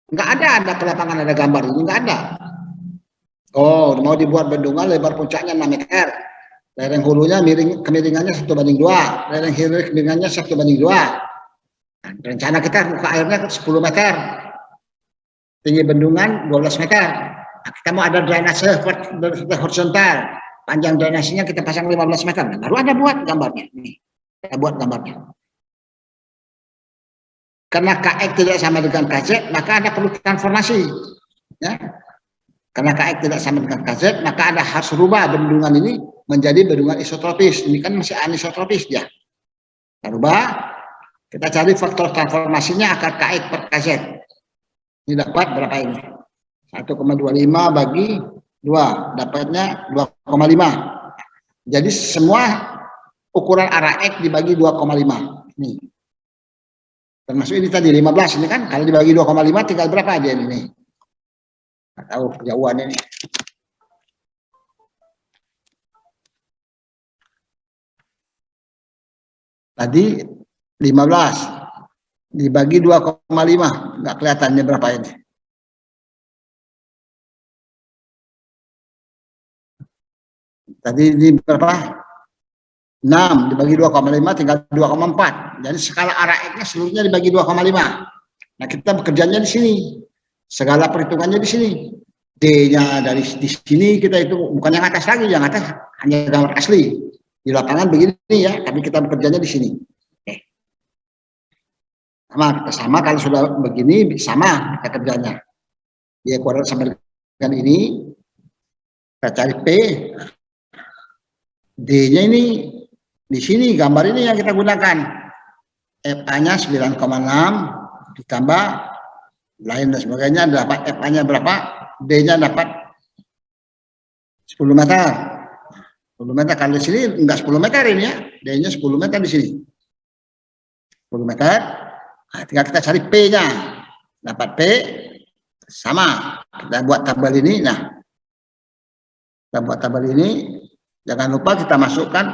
Nggak ada ke lapangan ada gambar ini, nggak ada. Oh, mau dibuat bendungan lebar puncaknya 6 meter. Lereng hulunya kemiringannya 1:2. Lereng hilir kemiringannya 1:2. Rencana kita muka airnya 10 meter, tinggi bendungan 12 meter. Nah, kita mau ada drainase horizontal, panjang drainasenya kita pasang 15 meter. Baru ada buat gambarnya. Nih, kita buat gambarnya. Karena KX tidak sama dengan KZ, maka ada perlu transformasi. Ya. Karena KX tidak sama dengan KZ, maka ada harus rubah bendungan ini menjadi bendungan isotropis. Ini kan masih anisotropis ya. Kita rubah. Kita cari faktor transformasinya akar KX per KZ. Ini dapat berapa ini? 1,25 bagi 2. Dapatnya 2,5. Jadi semua ukuran arah X dibagi 2,5. Nih. Termasuk ini tadi 15. Ini kan kalau dibagi 2,5 tinggal berapa aja ini? Nggak tahu kejauhan ini. Tadi 15 dibagi 2,5 nggak kelihatannya berapa ini. Tadi ini berapa? 6 dibagi 2,5 tinggal 2,4. Jadi skala arah X-nya seluruhnya dibagi 2,5. Nah, kita bekerjanya di sini. Segala perhitungannya di sini. D-nya dari di sini kita itu bukan yang atas lagi, yang atas hanya gambar asli. Di lapangan begini ya, tapi kita bekerjanya di sini. Sama kalau sudah begini sama kita kerjanya. Dia kuadrat sama dengan ini. Kita cari P. D-nya ini di sini gambar ini yang kita gunakan. FA-nya 9,6 ditambah lain dan sebagainya, dapat FA-nya berapa? D-nya dapat 10 meter. 10 meter kalau di sini enggak 10 meter ini ya. D-nya 10 meter di sini. 10 meter. Nah, tinggal kita cari P-nya. Dapat P sama. Kita buat tabel ini. Nah, kita buat tabel ini. Jangan lupa kita masukkan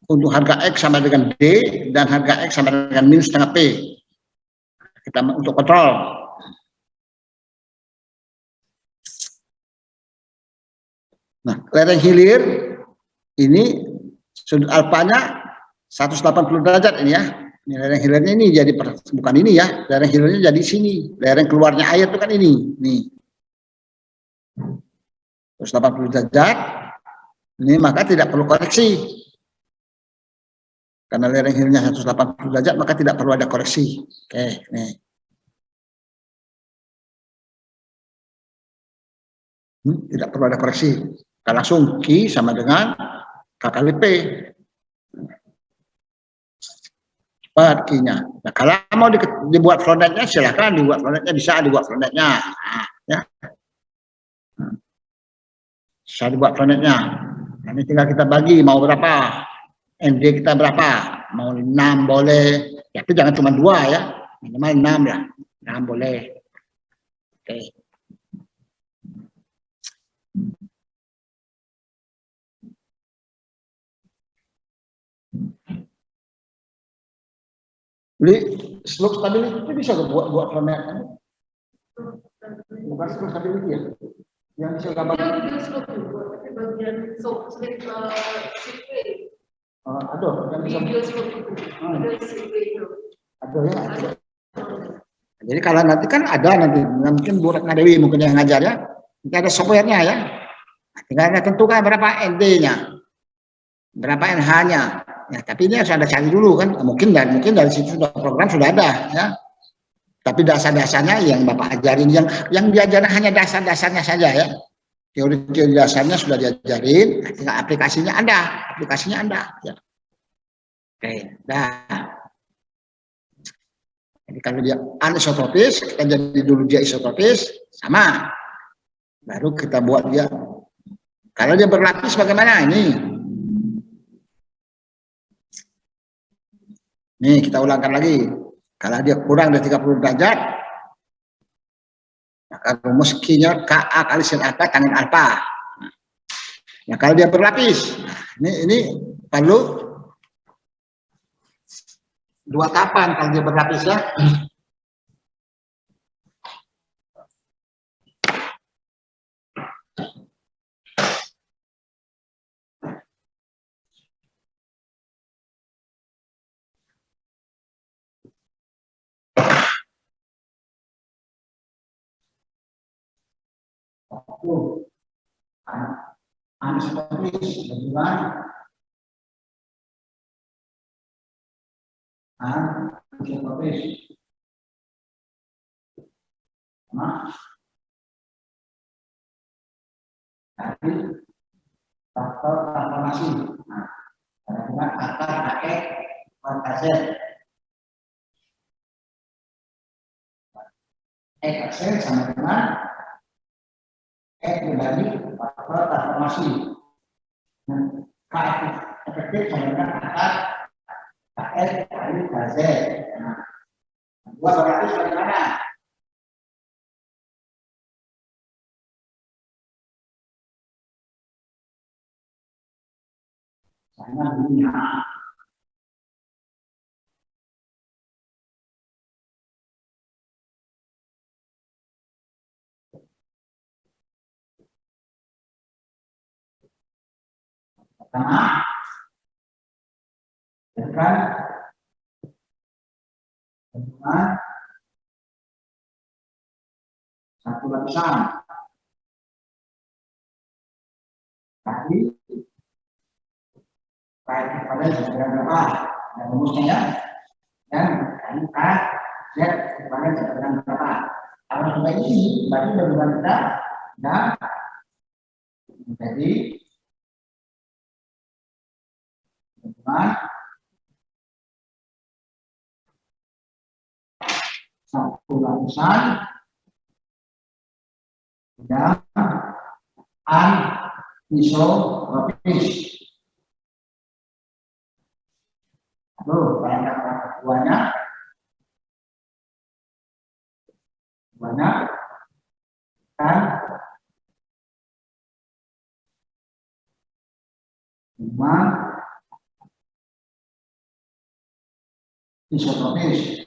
untuk harga X sama dengan D dan harga X sama dengan minus setengah P. Kita untuk kontrol. Nah, lereng hilir ini sudut alfanya 180 derajat ini ya. Ini lereng hilirnya ini jadi bukan ini ya, lereng hilirnya jadi sini. Lereng keluarnya air itu kan ini, nih. 180 derajat. Ini maka tidak perlu koreksi. Karena lereng hilirnya 180 derajat maka tidak perlu ada koreksi. Oke, nih. Tidak perlu ada koreksi. Kita langsung Q sama dengan K kali P. Cepat Q-nya. Nah, kalau mau dibuat flownet-nya silahkan dibuat flownet-nya, bisa dibuat flownet-nya. Nah, ya. Bisa dibuat flownet-nya. Nah, ini tinggal kita bagi mau berapa. MD kita berapa. Mau 6 boleh. Ya, tapi jangan cuma 2 ya. Minimal 6 lah. 6 boleh. Oke. Jadi slope stability itu bisa buat flownet kan? Bukan slope stability ya? Yang bisa gambar. Bagian Ada yang bisa. Ada ya. Ada. Jadi kalau nanti kan ada nanti mungkin Bu Ratna Dewi mungkin yang ngajar ya. Kita ada softwarenya ya. Tinggal tentukan berapa ND-nya, berapa NH-nya. Ya, tapi ini harus Anda cari dulu kan. Mungkin dari situ program sudah ada ya. Tapi dasar-dasarnya yang Bapak ajarin, yang diajarin hanya dasar-dasarnya saja ya. Teori-teori dasarnya sudah diajarin, tinggal aplikasinya ada. Ya. Oke, nah. Jadi kalau dia anisotropis, kita jadi dulu dia isotropis, sama. Baru kita buat dia. Kalau dia berlapis bagaimana? Nih kita ulangkan lagi. Kalau dia kurang dari 30 derajat, maka rumus Q-nya Ka kali sin alfa tangen alfa. Nah, kalau dia berlapis, ini perlu 2 tahapan kalau dia berlapis ya. Anisotropis bagaimana? Anisotropis. Nah, tadi faktor transformasi. Nah, karena akan pakai kontasel. X sama dengan X dibagi faktor transformasi. Nah, K efektif sama dengan akar KS kali KZ. Nah, buat berarti bagaimana? Saya punya pertama dengan satu lapisan tapi baik kepada sebagian berapa dan rumusnya ya, dan K Z kepada sebagian berapa. Kalau sudah ini berarti bagaimana kita dan menjadi dengan satu lapisan dan anisotropis. Lalu pada keduanya kan cuma isotropis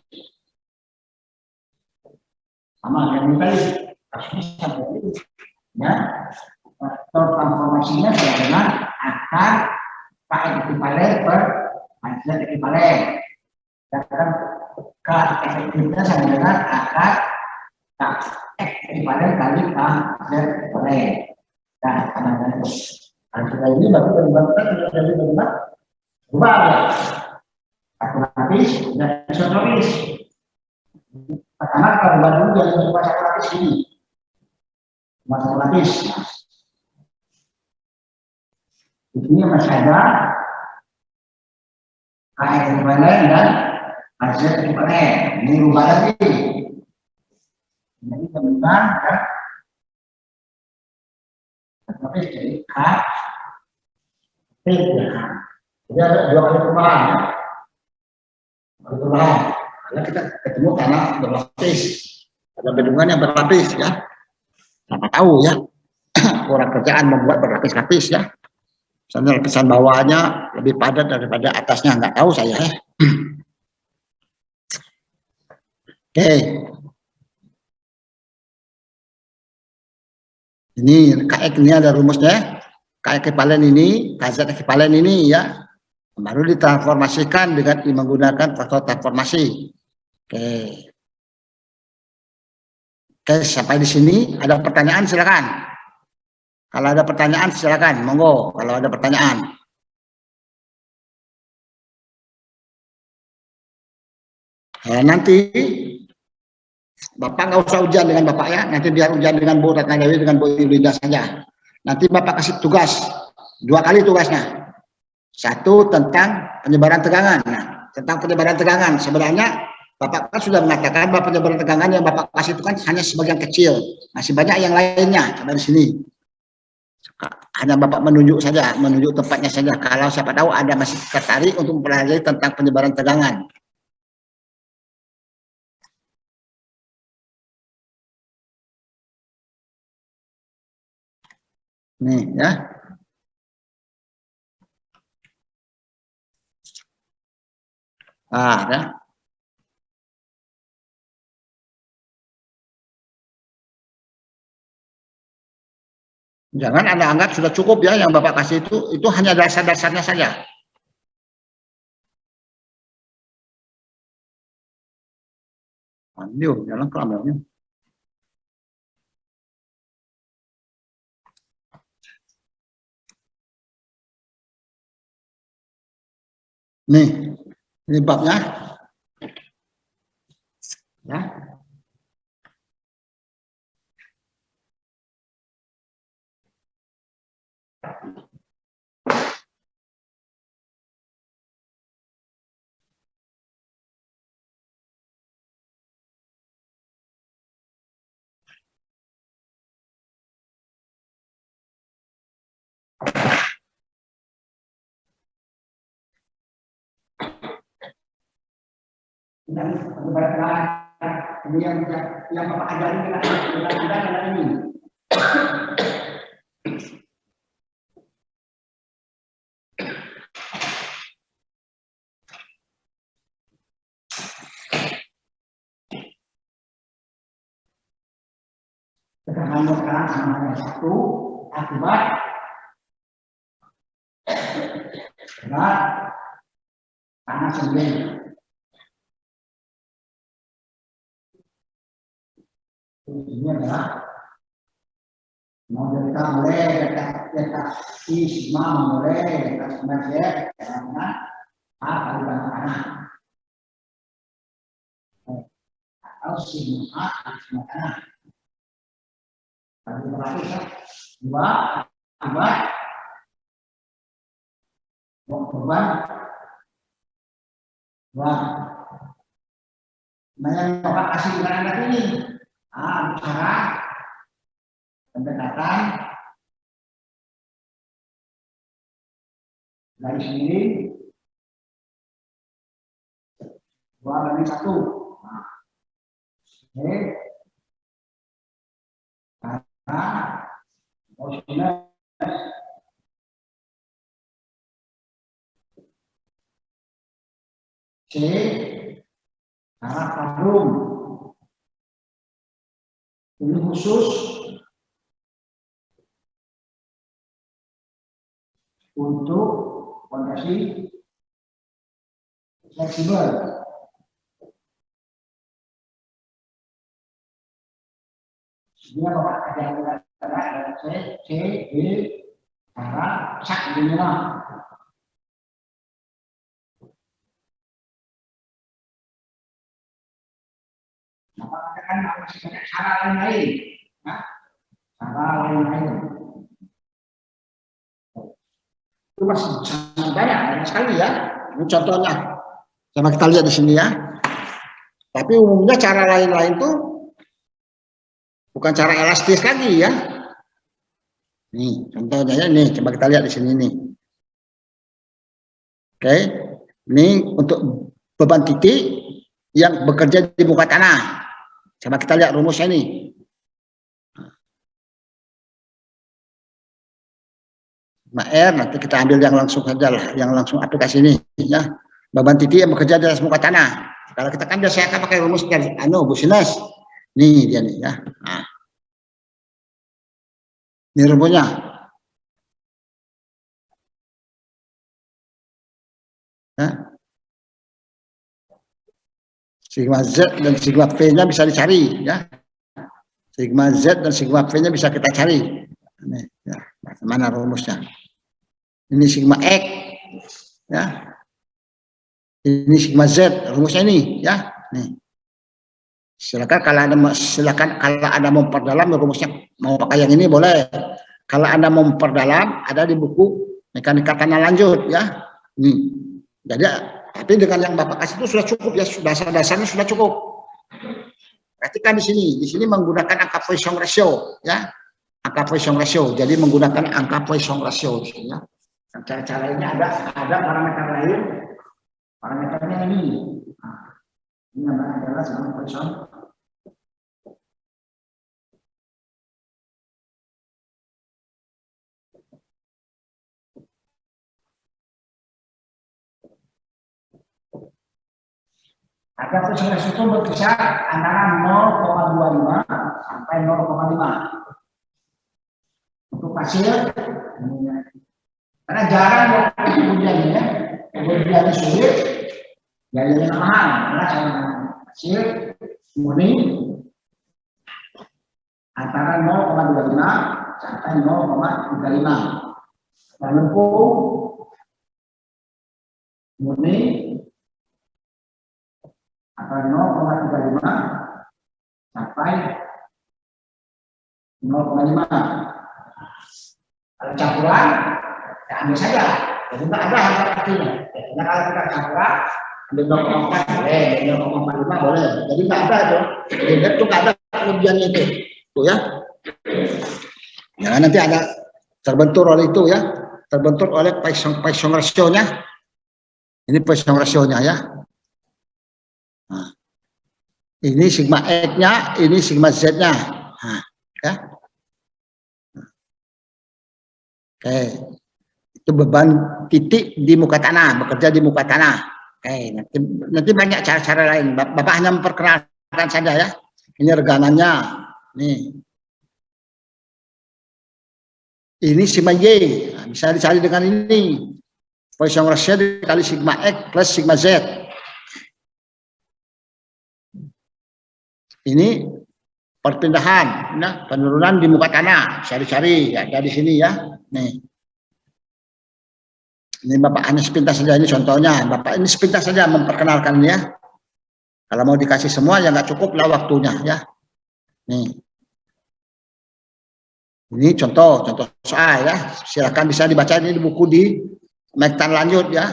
sama yang tadi kasusnya ya, faktor transformasinya dengan akar K ekivalen per Z ekivalen, dan K efektifnya sama dengan akar K X ekivalen kali K Z ekivalen. Nah, karena sudah ini berarti bagaimana kita jadi bagaimana berubah ya, akulapis dan isotropis. Pertama kalau baru yang coba satu lapis ini, satu lapis. Di sini masih ada K ekivalen dan Z ekivalen. Ini rubah lagi. Jadi teman-teman kan, tapi jadi K jadi ada 2 kali perubahan ya. Perubahan. Karena kita ketemu tanah berlapis, ada bendungan yang berlapis ya. Siapa tahu ya, orang kerjaan membuat berlapis-lapis ya. Misalnya lapisan bawahnya lebih padat daripada atasnya, nggak tahu saya ya. Oke. Ini KX ini ada rumusnya. K ekivalen ini, KZ ekivalen ini ya. Baru ditransformasikan dengan menggunakan faktor transformasi. Oke. Oke, sampai di sini ada pertanyaan silakan. Kalau ada pertanyaan silakan, monggo. Kalau ada pertanyaan. Nanti Bapak nggak usah ujian dengan Bapak ya. Nanti biar ujian dengan Bu Ratna Dewi dengan Bu Yulinda saja. Nanti Bapak kasih tugas, 2 kali tugasnya. Satu tentang penyebaran tegangan. Nah, tentang penyebaran tegangan, sebenarnya Bapak kan sudah mengatakan bahwa penyebaran tegangan yang Bapak kasih itu kan hanya sebagian kecil. Masih banyak yang lainnya, ada di sini. Hanya Bapak menunjuk saja, menunjuk tempatnya saja. Kalau siapa tahu ada masih tertarik untuk mempelajari tentang penyebaran tegangan. Nih ya. Ya. Jangan Anda anggap sudah cukup ya yang Bapak kasih itu hanya dasar-dasarnya saja. Aduh, jalan kelamonnya. Nih, ini babnya. Ya. Ini yang Bapak ajarin dengan ini. Tegangan sekarang sama satu akibat panas sendiri. Ini adalah mau delta boleh, delta I sigma boleh, delta sigma Z karena A kali kanan atau sigma A kali sigma kanan. Kalau kita lakukan 2 akibat beban 2. Nah yang Bapak kasih dengan ini cara pendekatan dari sini 2/1. Oke. Karena posisinya C arah tabung ini khusus untuk fondasi fleksibel. Dia Bapak ada C, D, arah sak di mana? Bapak katakan masih banyak cara lain-lain, cara lain-lain. Itu masih sangat banyak sekali ya. Ini contohnya, coba kita lihat di sini ya. Tapi umumnya cara lain-lain itu bukan cara elastis lagi ya. Nih contohnya ya, nih coba kita lihat di sini nih. Oke, ini untuk beban titik yang bekerja di muka tanah. Coba kita lihat rumusnya ini. R nanti kita ambil yang langsung saja lah, yang langsung aplikasi ini ya. Beban titik yang bekerja di atas muka tanah. Kalau kita kan biasanya akan pakai rumus dari Business. Nih dia nih ya. Nah. Ini rumusnya. Ya. Sigma Z dan sigma P-nya bisa dicari ya. Sigma Z dan sigma P-nya bisa kita cari. Ini ya, mana rumusnya? Ini sigma X ya. Ini sigma Z, rumusnya ini ya. Nih. Silakan kalau Anda mau memperdalam rumusnya mau pakai yang ini boleh. Kalau Anda mau memperdalam, ada di buku mekanika tanah lanjut ya. Jadi tapi dengan yang Bapak kasih itu sudah cukup ya, dasar-dasarnya sudah cukup. Perhatikan di sini menggunakan angka Poisson ratio ya. Angka Poisson ratio. Jadi menggunakan angka Poisson ratio di sini ya. Cara-cara ini ada parameter lain. Parameternya ini. Ini namanya adalah sama Poisson. Ada Poisson ratio itu berkisar antara 0,25 sampai 0,5. Untuk hasil, karena jarang kemudiannya ya, kemudiannya sulit, biayanya mahal, karena cara hasil murni antara 0,25 sampai 0,35. Dan lempung murni antara 0,35 sampai 0,5. Kalau campuran, ya ambil saja. Jadi tidak ada harga pastinya. Karena kalau kita campuran, ambil 0,4 boleh, 0,45 boleh. Jadi tidak ada itu. Jadi itu tidak ada kelebihannya itu. Tuh ya. Ya nanti ada terbentur oleh itu ya. Terbentur oleh Poisson ratio-nya. Ini Poisson ratio-nya ya. Nah, ini sigma X-nya, ini sigma Z-nya. Nah, ya. Oke, itu beban titik di muka tanah, bekerja di muka tanah. Oke, nanti banyak cara-cara lain. Bapak hanya memperkenalkan saja ya. Ini reganannya, nih. Ini sigma Y, nah, bisa dicari dengan ini. Poisson ratio dikali sigma X plus sigma Z. Ini perpindahan, nah, penurunan di muka tanah, cari-cari ya, ada di sini ya. Nih, ini Bapak hanya sepintas saja, ini contohnya. Bapak ini sepintas saja memperkenalkan ya. Kalau mau dikasih semua ya nggak cukup lah waktunya ya. Nih, ini contoh soal ya. Silakan bisa dibaca ini di buku di Mektan lanjut ya.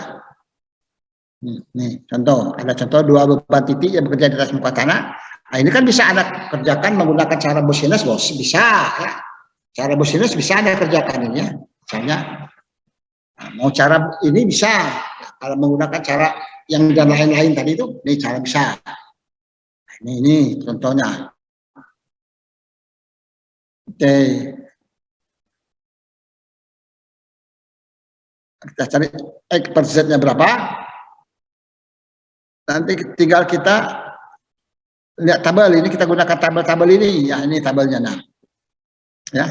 Nih contoh, ada contoh dua beban titik yang bekerja di atas muka tanah. Nah, ini kan bisa Anda kerjakan menggunakan cara Bosines, bos. Bisa ya. Cara Bosines bisa Anda kerjakan ini ya. Misalnya, nah, mau cara ini bisa. Kalau menggunakan cara yang dan lain-lain tadi itu, ini cara bisa. Nah, ini contohnya. Oke. Kita cari X per Z-nya berapa. Nanti tinggal kita lihat tabel, ini kita gunakan tabel-tabel ini ya, ini tabelnya nah. Ya.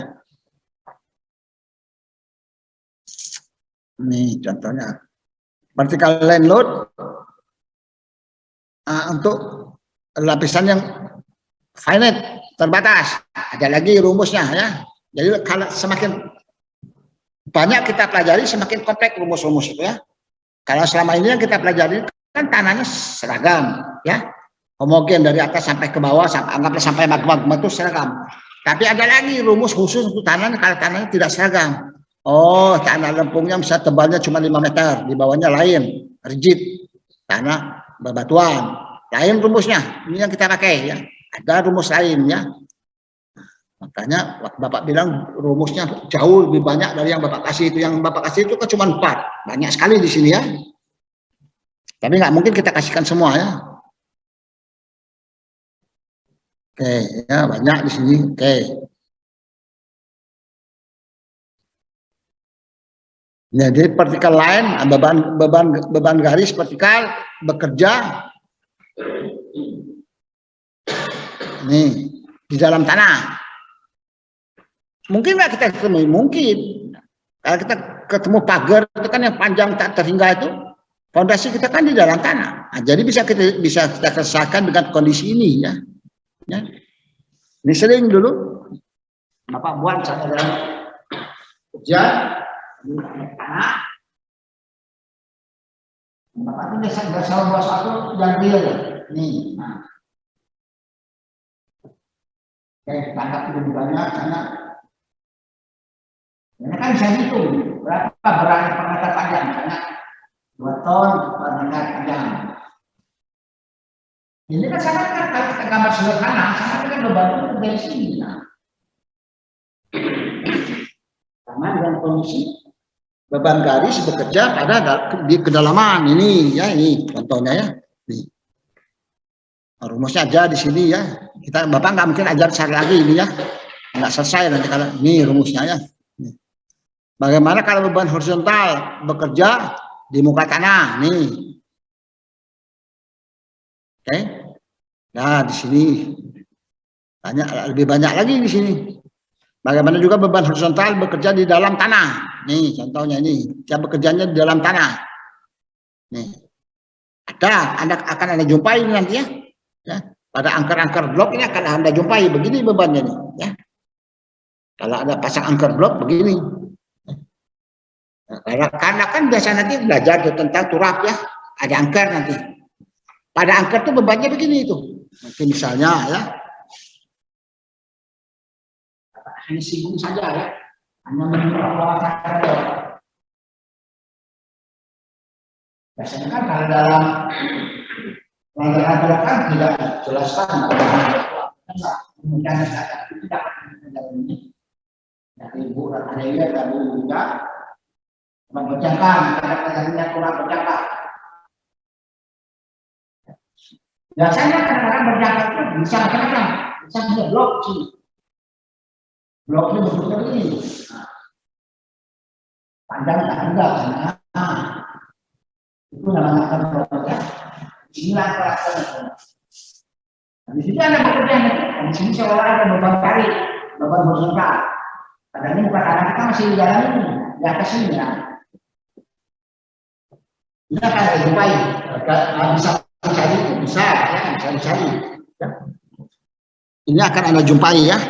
Ini contohnya. Vertical line load untuk lapisan yang finite, terbatas. Ada lagi rumusnya ya. Jadi kalau semakin banyak kita pelajari semakin kompleks rumus-rumus itu ya. Kalau selama ini yang kita pelajari kan tanahnya seragam ya. Homogen dari atas sampai ke bawah, anggaplah sampai magma itu seragam. Tapi ada lagi rumus khusus untuk tanah kalau tanahnya tidak seragam. Oh, tanah lempungnya bisa tebalnya cuma 5 meter, di bawahnya lain, rigid. Tanah bebatuan, lain rumusnya. Ini yang kita pakai ya. Ada rumus lain ya. Makanya Bapak bilang rumusnya jauh lebih banyak dari yang Bapak kasih itu. Yang Bapak kasih itu kan cuma 4. Banyak sekali di sini ya. Tapi nggak mungkin kita kasihkan semua ya. Oke, ya banyak di sini. Oke. Jadi vertical line, beban garis vertikal bekerja nih di dalam tanah. Mungkin nggak kita ketemu? Mungkin. Kalau kita ketemu pagar itu kan yang panjang tak terhingga itu, fondasi kita kan di dalam tanah. Nah, jadi bisa kita rasakan dengan kondisi ini ya. Ya. Ini sering dulu Bapak buat misalnya dalam ujian di tanah. Bapak ini biasa buat satu yang real nih. Nah. Oke, tangkap lebih banyak karena Karena kan bisa hitung berapa berat per meter panjang, misalnya 2 ton per meter panjang. Ini kan sangat kan kalau kita gambar sederhana, sangat kan beban itu dari sini. Nah. Sama dengan kondisi beban garis bekerja pada di kedalaman ini ya, ini contohnya ya. Nih. Rumusnya aja di sini ya. Kita Bapak nggak mungkin ajar sekali lagi ini ya. Nggak selesai nanti kalau ini rumusnya ya. Nih. Bagaimana kalau beban horizontal bekerja di muka tanah nih. Oke. Nah, di sini lebih banyak lagi di sini. Bagaimana juga beban horizontal bekerja di dalam tanah. Nih contohnya ini, dia bekerjanya di dalam tanah. Nih, akan Anda jumpai ini nanti ya. Ya, pada angker-angker blok ini akan Anda jumpai begini bebannya nih. Ya, kalau ada pasang angker blok begini. Nah, karena kan biasa nanti belajar tentang turap ya, ada angker nanti. Pada angker tuh bebannya begini itu. Nanti misalnya ya, hanya singgung saja ya, hanya menurut bawah saja. Biasanya kan kalau dalam pelajaran kan tidak jelaskan kemudian tidak ini dari ibu ada lihat dari juga membacakan pelajarannya kurang berjangka. Biasanya kadang-kadang berjangka itu bisa macam-macam, bisa hanya blok sih. Bloknya bentuknya begini. Panjang tak juga karena itu namanya kan blok ya. Inilah karakternya. Di sini ada bekerja di sini seolah ada beban tarik, beban horizontal. Padahal ini bukan arah kita masih di jalan ini, di atas ini ya. Ini akan dijumpai. Bisa dicari itu bisa, ya, bisa dicari. Ya. Ini akan Anda jumpai ya.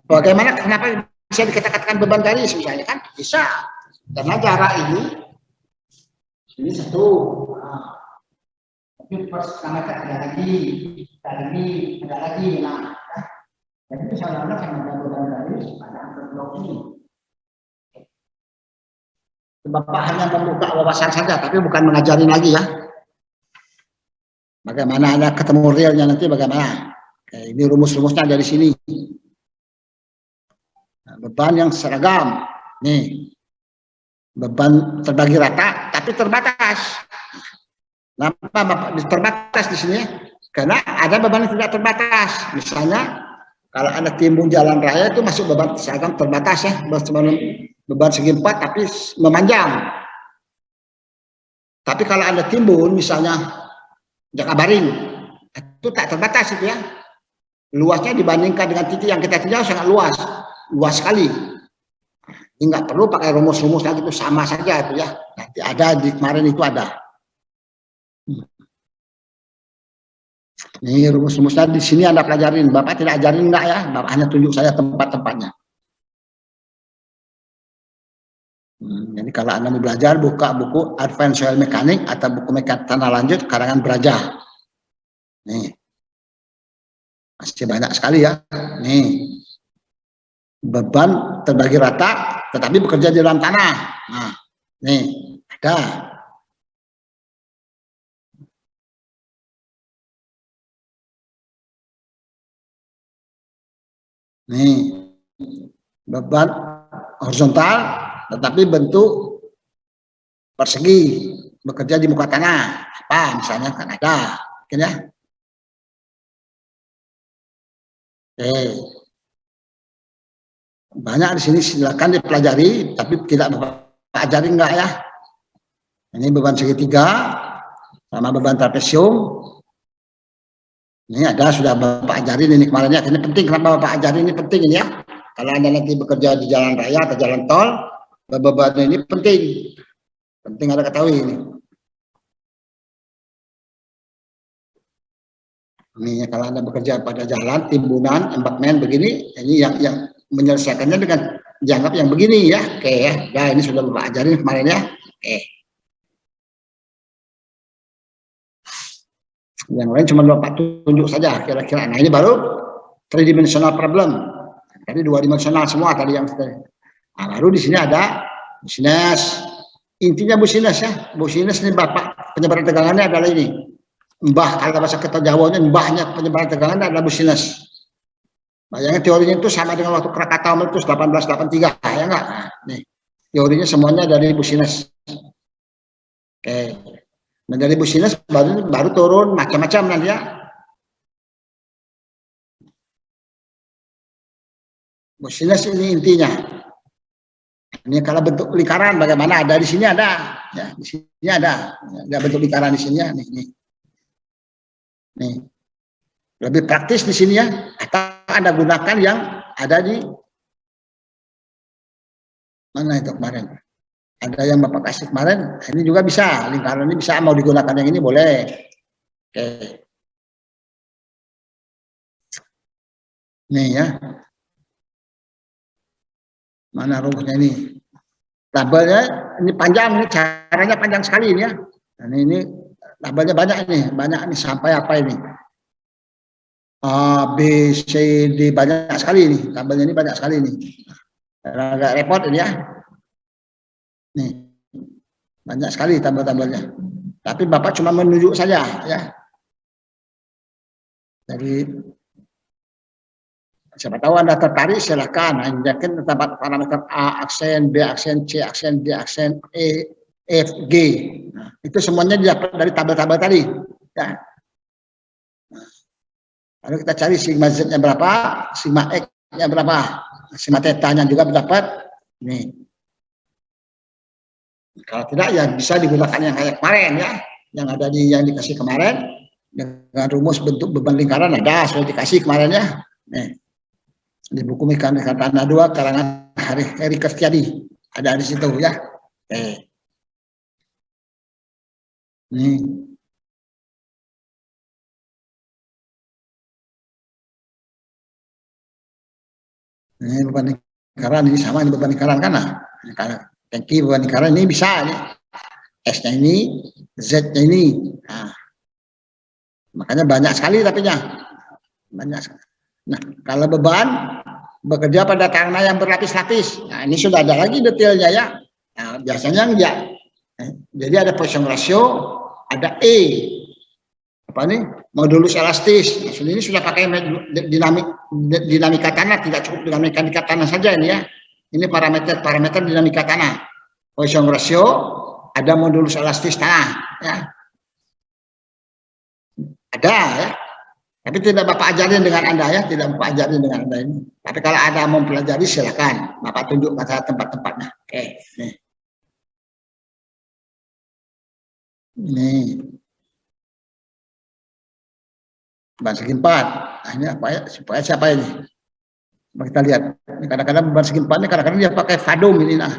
Bagaimana kenapa bisa dikatakan beban garis misalnya kan bisa karena jarak ini satu. Nah, tapi pertama ada lagi. Nah, jadi misalnya sama beban garis pada angka blok ini. Bapak hanya membuka wawasan saja, tapi bukan mengajarin lagi ya. Bagaimana Anda ketemu realnya nanti bagaimana? Ini rumus-rumusnya dari sini. Beban yang seragam, nih beban terbagi rata tapi terbatas. Kenapa Bapak terbatas di sini? Karena ada beban yang tidak terbatas. Misalnya kalau Anda timbun jalan raya itu masuk beban seragam terbatas ya, beban segi 4 tapi memanjang. Tapi kalau Anda timbun misalnya Jakabaring itu tak terbatas itu ya. Luasnya dibandingkan dengan titik yang kita tinjau sangat luas sekali. Ini nggak perlu pakai rumus-rumus lagi, itu sama saja itu ya. Nanti ada di kemarin itu ada. Ini rumus-rumusnya di sini Anda pelajarin. Bapak tidak ajarin enggak ya? Bapak hanya tunjuk saya tempat-tempatnya. Jadi kalau Anda mau belajar buka buku Advanced Soil Mechanics atau buku mekanik tanah lanjut karangan Braja. Nih. Masih banyak sekali ya. Nih. Beban terbagi rata tetapi bekerja di dalam tanah. Nah, nih ada. Nih beban horizontal tetapi bentuk persegi bekerja di muka tanah. Apa misalnya kan ada, mungkin ya. Oke. Banyak di sini silakan dipelajari, tapi tidak Bapak ajari enggak ya. Ini beban segitiga sama beban trapesium. Ini ada sudah Bapak ajarin ini kemarinnya. Ini penting, kenapa Bapak ajarin ini penting ini ya. Kalau Anda nanti bekerja di jalan raya atau jalan tol, beban ini penting. Penting Anda ketahui ini. Ini kalau Anda bekerja pada jalan, timbunan, embankment begini, ini yang menyelesaikannya dengan dianggap yang begini ya. Oke ya. Nah, ini sudah Bapak ajarin kemarin ya. Oke. Yang lain cuma Bapak tunjuk saja kira-kira. Nah, ini baru three-dimensional problem. Tadi dua dimensional semua tadi yang nah, baru di sini ada business. Intinya business ya. Business ini Bapak penyebaran tegangannya adalah ini. Mbah, kalau bahasa kita Jawanya, mbahnya penyebaran tegangan adalah business. Bayangin teorinya itu sama dengan waktu Krakatau meletus 1883, ya enggak? Nah, nih, teorinya semuanya dari business. Oke. Nah, dari business baru turun macam-macam nanti ya. Business ini intinya. Ini kalau bentuk lingkaran bagaimana? Ada di sini ada, ya di sini ada. Ada bentuk lingkaran di sini ya, nih. Lebih praktis di sini ya. Atau Anda gunakan yang ada di mana itu kemarin? Ada yang Bapak kasih kemarin. Ini juga bisa. Lingkaran ini bisa mau digunakan yang ini boleh. Oke. Nih ya. Mana rumusnya ini? Tabelnya ini panjang, ini caranya panjang sekali ini ya. Dan ini tabelnya banyak ini, sampai apa ini? A, B, C, D banyak sekali ini, tabelnya ini banyak sekali ini. Agak repot ini ya. Nih, banyak sekali tabel-tabelnya. Tapi Bapak cuma menunjuk saja ya. Jadi siapa tahu Anda tertarik silakan. Anda yakin tempat parameter A aksen, B aksen, C aksen, D aksen, E, F, G. Nah, itu semuanya didapat dari tabel-tabel tadi. Ya. Lalu kita cari sigma Z-nya berapa, sigma X-nya berapa, sigma theta-nya juga dapat. Nih. Kalau tidak ya bisa digunakan yang kayak kemarin ya, yang ada di yang dikasih kemarin dengan rumus bentuk beban lingkaran ada sudah dikasih kemarin ya. Nih. Di buku Mekanika Tanah 2 karangan Heri Kristiadi ada di situ ya. Nih. Ini beban lingkaran ini sama ini beban lingkaran kan? Nah, tangki beban lingkaran ini bisa nih. S-nya ini, Z-nya ini. Nah, makanya banyak sekali tapi ya. Banyak sekali. Nah, kalau beban bekerja pada tanah yang berlapis-lapis. Nah, ini sudah ada lagi detailnya ya. Nah, biasanya enggak. Jadi ada Poisson ratio, ada E. Apa nih? Modulus elastis. Nah, ini sudah pakai dinamika tanah, tidak cukup dengan mekanika tanah saja ini ya. Ini parameter dinamika tanah. Poisson ratio, ada modulus elastis tanah ya. Ada ya. Tapi tidak Bapak ajarin dengan Anda ya, tidak Bapak ajarin dengan Anda ini. Tapi kalau ada mau mempelajari silakan, Bapak tunjuk pada tempat-tempatnya. Oke, nih. Ini beban segi 4. Nah, ini apa ya? Supaya siapa ini? Coba kita lihat. Kadang-kadang beban segi 4 ini kadang-kadang dia pakai vadum ini nah.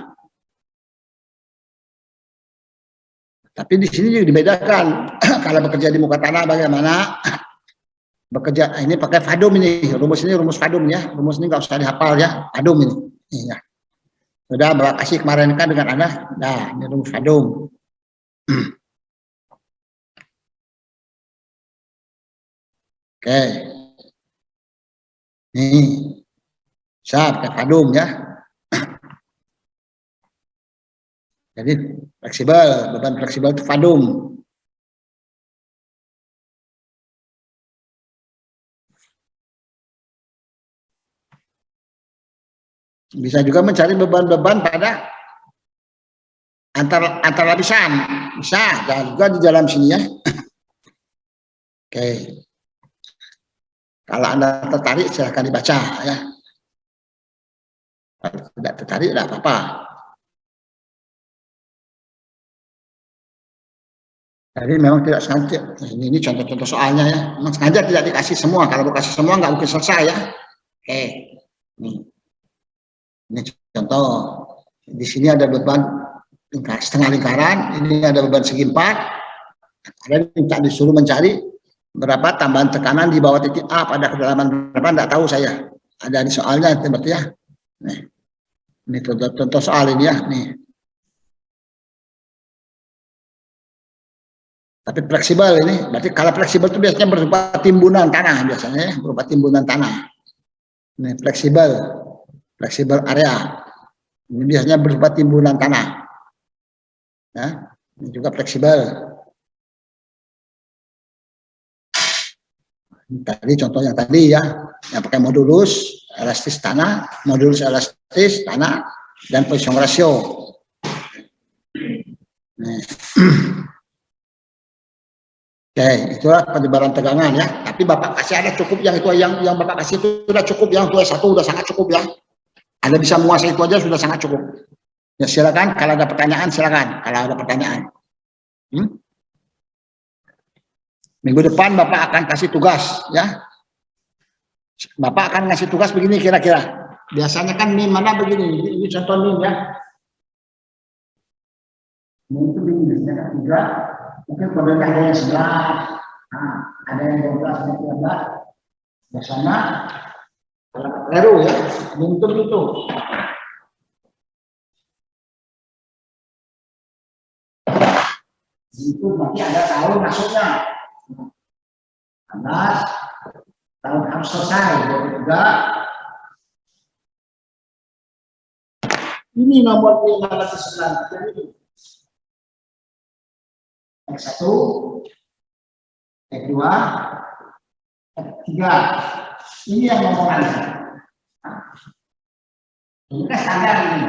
Tapi di sini juga dibedakan. Kalau bekerja di muka tanah bagaimana? Bekerja ini pakai vadum ini rumus vadum ya, rumus ini nggak usah dihafal ya, vadum ini ya. Sudah Bapak kasih kemarin kan dengan Anda, nah ini rumus vadum. Oke, nih bisa pakai vadum ya. Jadi fleksibel, beban fleksibel itu vadum. Bisa juga mencari beban-beban pada antar lapisan, bisa. Dan juga di dalam sini ya. Oke. Kalau Anda tertarik silahkan dibaca ya. Kalau tidak tertarik tidak apa-apa. Jadi memang tidak sengaja. Ini contoh-contoh soalnya ya. Memang sengaja tidak dikasih semua. Kalau dikasih semua nggak mungkin selesai ya. Oke. Ini contoh. Di sini ada beban setengah lingkaran. Ini ada beban segi 4. Ada minta disuruh mencari berapa tambahan tekanan di bawah titik A pada kedalaman berapa, enggak tahu saya. Ada di soalnya berarti ya. Nih. Ini contoh soal ini ya, nih. Tapi fleksibel ini, berarti kalau fleksibel itu biasanya berupa timbunan tanah biasanya, ya, berupa timbunan tanah. Ini fleksibel area. Ini biasanya berupa timbunan tanah. Ya, ini juga fleksibel. Tadi contoh yang tadi ya, yang pakai modulus elastis tanah, dan position ratio. Nih. Oke, itulah penyebaran tegangan ya. Tapi Bapak kasih ada cukup yang itu yang Bapak kasih itu sudah cukup, yang itu satu sudah sangat cukup ya. Anda bisa menguasai itu aja sudah sangat cukup. Ya silakan, kalau ada pertanyaan silakan. Kalau ada pertanyaan. Minggu depan Bapak akan kasih tugas ya. Bapak akan ngasih tugas begini kira-kira. Biasanya kan meme mana begini. Ini contoh meme ya. Meme itu begini, biasanya kan 3. Mungkin kodenya ada yang 11, nah, ada yang 12, ada yang 13. Biasanya kalau keliru ya, untuk itu. Itu berarti ada tahun masuknya. 11, tahun harus selesai, 23. Ini nomor 509. Jadi X1, X2, X3. Ini yang ngomongan. Ini kan standar ini.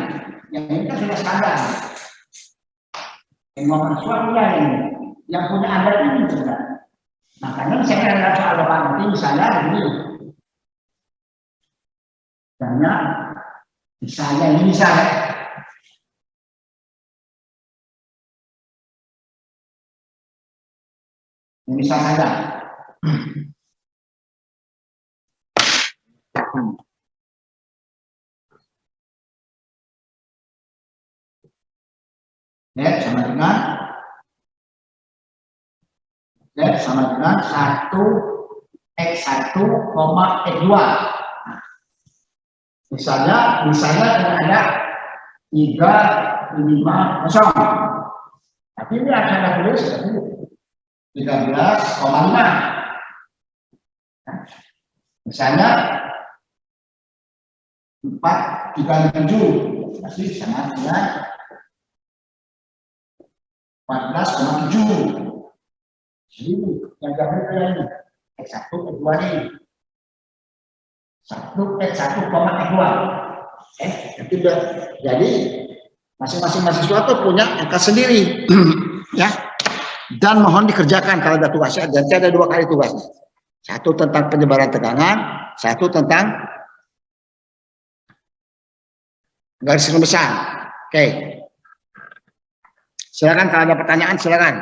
Yang ini kan sudah standar. Yang ngomong suaranya ini. Yang punya adat ini juga. Makanya misalnya ada soal Bapak nanti misalnya begini. Misalnya ini misalnya. Misal saja. Z sama dengan 1 X1, X2. Misalnya ada 3, 5, 0. Tapi ini akan ada tulis 13,5. Misalnya 4, 3, 7. Pasti sama dengan 14,7. Jadi yang gambar ini X1, X2 ini. 1, X1, X2. Jadi masing-masing mahasiswa itu punya angka sendiri. Ya. Dan mohon dikerjakan kalau ada tugasnya. Dan ada 2 kali tugasnya. 1 tentang penyebaran tegangan, 1 tentang garis rembesan. Oke. Silakan kalau ada pertanyaan silakan.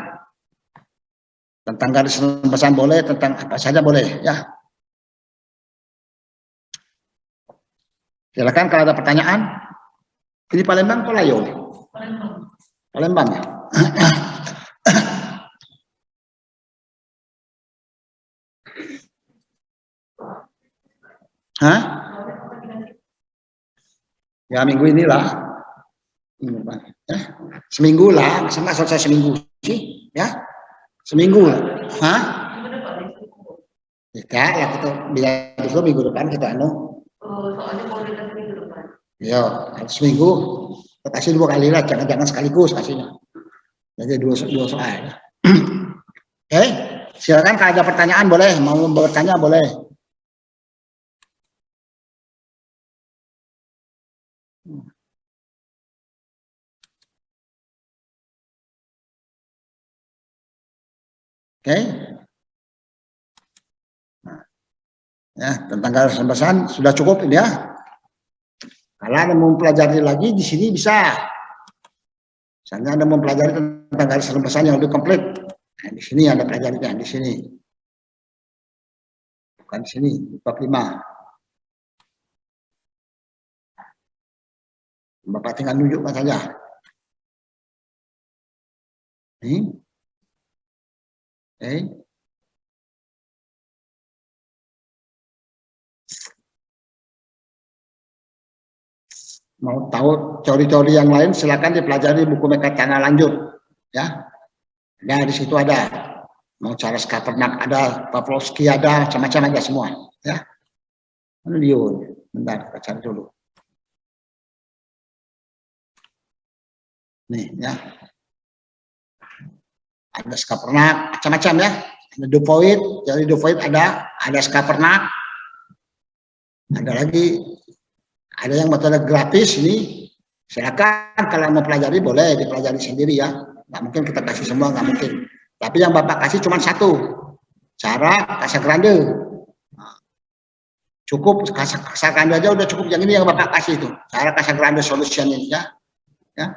Tentang garis rembesan boleh, tentang apa saja boleh ya. Silakan kalau ada pertanyaan. Ini Palembang atau Layo? Palembang ya. Hah? Ya minggu inilah. Seminggu lah, sama selesai seminggu sih, ya. Seminggu lah. Hah? Ya, ya kita biar dulu minggu depan kita Soalnya mau dekat minggu depan. Ya, seminggu kasih 2 kali lah, jangan sekaligus kasihnya. Jadi 2 soal. Oke, silakan kalau ada pertanyaan boleh, mau bertanya boleh. Oke. Nah, ya, tentang garis rembesan sudah cukup ini ya. Kalau Anda mau mempelajari lagi di sini bisa. Misalnya Anda mempelajari tentang garis rembesan yang lebih komplit. Nah, di sini Anda pelajarinya di sini. Bukan di sini, bab 5. Bapak tinggal nunjukkan saja. Ini. Oke. Mau tahu teori-teori yang lain silakan dipelajari buku mekatronika lanjut ya. Nah, di situ ada. Mau Charles Kapernak ada, Pavlovsky ada, macam-macam ada semua. Ya. Yun. Bentar, kita cari dulu. Nih, ya. Ada Kapernak, macam-macam ya. Ada Dufoid, jadi Dufoid ada Kapernak. Ada lagi, ada yang metode grafis ini. Silakan kalau mau pelajari boleh dipelajari sendiri ya. Nggak mungkin kita kasih semua, nggak mungkin. Tapi yang Bapak kasih cuma satu, cara Casagrande. Cukup Casagrande aja udah cukup, yang ini yang Bapak kasih itu, cara Casagrande solution ini ya. Ya.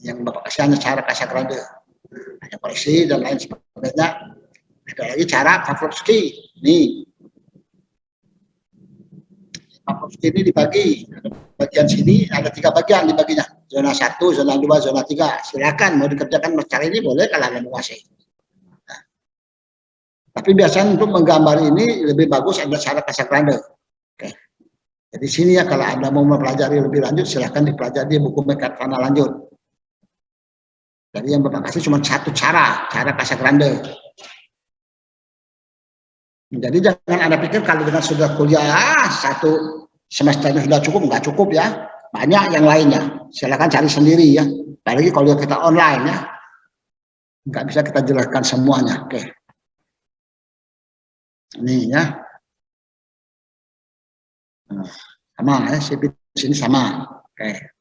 Yang Bapak kasih hanya cara Casagrande. Ada koleksi dan lain sebagainya. Ada lagi cara Pavlovsky. Nih. Pavlovsky ini dibagi. Bagian sini ada 3 bagian dibaginya. Zona 1, zona 2, zona 3. Silakan mau dikerjakan cara ini boleh kalau Anda menguasai. Nah. Tapi biasanya untuk menggambar ini lebih bagus ada cara Casagrande. Oke. Jadi sini ya kalau Anda mau mempelajari lebih lanjut silakan dipelajari di buku Mechatronics lanjut. Jadi yang Bapak kasih cuma satu cara Casagrande. Jadi jangan Anda pikir kalau dengan sudah kuliah 1 semesternya sudah cukup, nggak cukup ya. Banyak yang lainnya. Silakan cari sendiri ya. Apalagi kalau kita online ya. Nggak bisa kita jelaskan semuanya. Oke. Ini ya. Nah, sama ya, sini sama. Oke.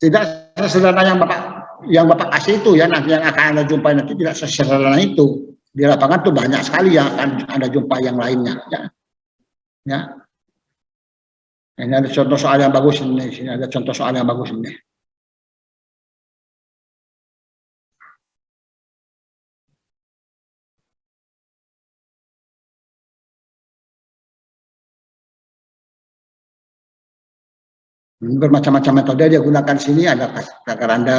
Tidak sesederhana yang Bapak kasih itu ya, nanti yang akan Anda jumpai nanti tidak sesederhana itu. Di lapangan tuh banyak sekali yang akan Anda jumpai yang lainnya ya. Ya. Ini ada contoh soal yang bagus ini, sini ada contoh soal yang bagus ini. Bermacam-macam metode dia gunakan sini, ada Casagrande,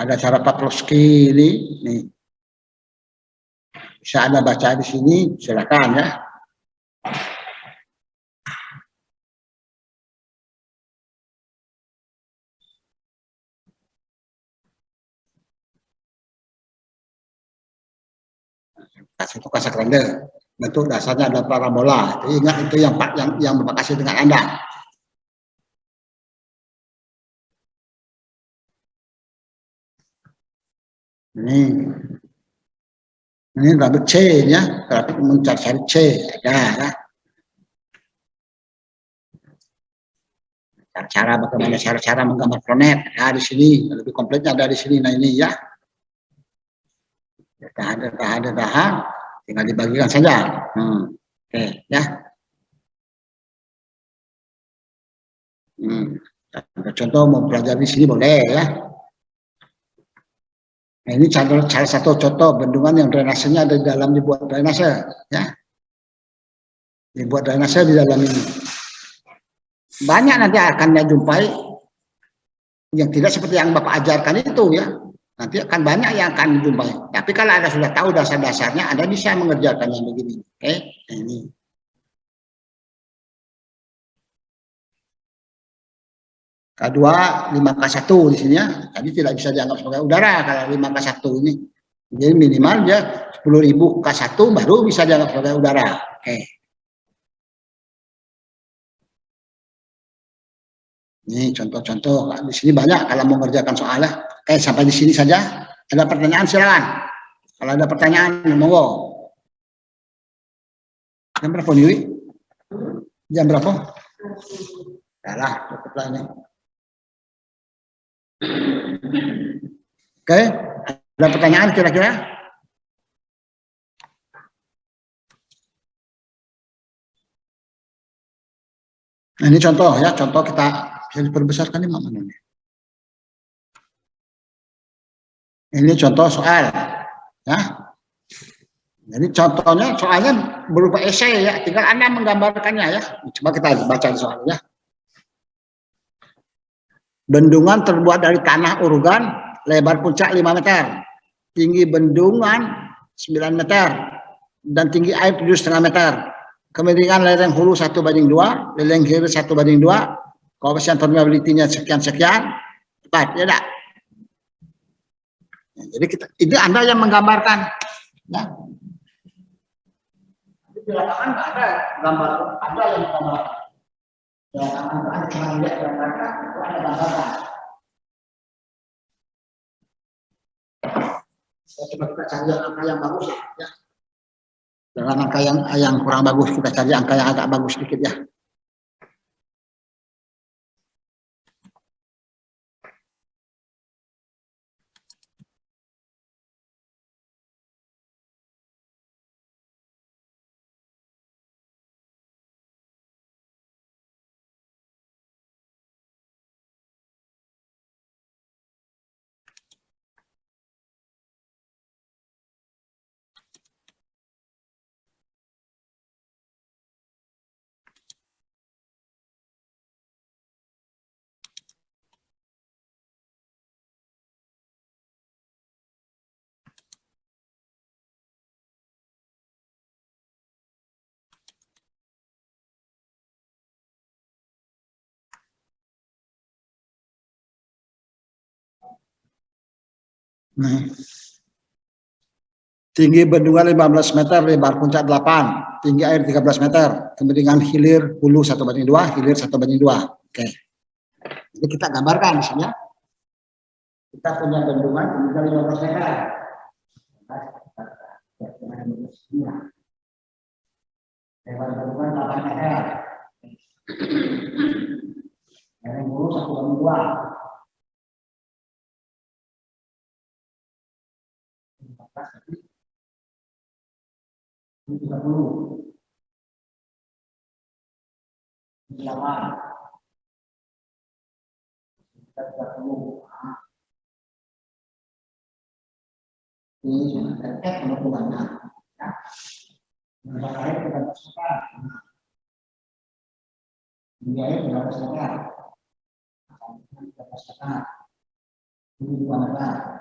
ada cara Pavlovsky ini, nih. Bisa Anda baca di sini, silakan ya. Itu Casagrande, bentuk dasarnya ada parabola. Jadi ingat itu yang Bapak kasih dengan Anda. Ini grafik C ya, grafik mencari C ada ya. Cara bagaimana cara menggambar planet ada di sini, lebih kompletnya ada di sini. Nah ini ya. Ada, tinggal dibagikan saja. Oke ya. Contoh mau belajar di sini boleh ya. Nah, ini salah satu contoh bendungan yang drainasenya ada di dalam, dibuat drainase ya. Dibuat drainase di dalam ini. Banyak nanti akan dijumpai yang tidak seperti yang Bapak ajarkan itu ya. Nanti akan banyak yang akan dijumpai. Tapi kalau Anda sudah tahu dasar-dasarnya, Anda bisa mengerjakan yang begini. Oke, nah, ini. K2 5K1 di sini ya. Tadi tidak bisa dianggap sebagai udara kalau 5K1 ini. Jadi minimal dia 10.000 K1 baru bisa dianggap sebagai udara. Oke. Ini contoh-contoh. Di sini banyak kalau mau mengerjakan soalnya. Oke, sampai di sini saja. Ada pertanyaan silakan. Kalau ada pertanyaan, monggo. Jam berapa nih? Jam berapa? Salah, cukuplah ini. Oke, ada pertanyaan kira-kira? Nah, ini contoh ya, contoh kita bisa diperbesarkan ini mana ini? Ini contoh soal, ya. Jadi contohnya soalnya berupa esai ya, tinggal Anda menggambarkannya ya. Coba kita baca soalnya. Bendungan terbuat dari tanah urugan, lebar puncak 5 meter, tinggi bendungan 9 meter, dan tinggi air 7,5 meter. Kemiringan lereng hulu 1:2, lereng hilir 1:2, koefisien permeability-nya sekian-sekian, tepat, ya enggak? Jadi itu Anda yang menggambarkan. Ya. Di lapangan nggak ada gambar, ada yang menggambarkan. Di lapangan ada cuma lihat gambarnya, itu ada gambaran. Saya coba kita cari angka yang bagus ya. Jangan angka yang kurang bagus, kita cari angka yang agak bagus sedikit ya. Nah. Tinggi bendungan 15 meter, lebar puncak 8, tinggi air 13 meter, kemiringan hilir hulu 1:2, hilir 1:2. Oke. Jadi kita gambarkan di sini ya. Kita punya bendungan tinggi 15 meter. Lebar bendungan 8 meter. Lereng hulu 1:2. Ini 30. 8. 30. Ini sudah terkait penutupannya. Ya. Air 13 meter. Tinggi air 13 meter. 13 meter. Ini 2 meter.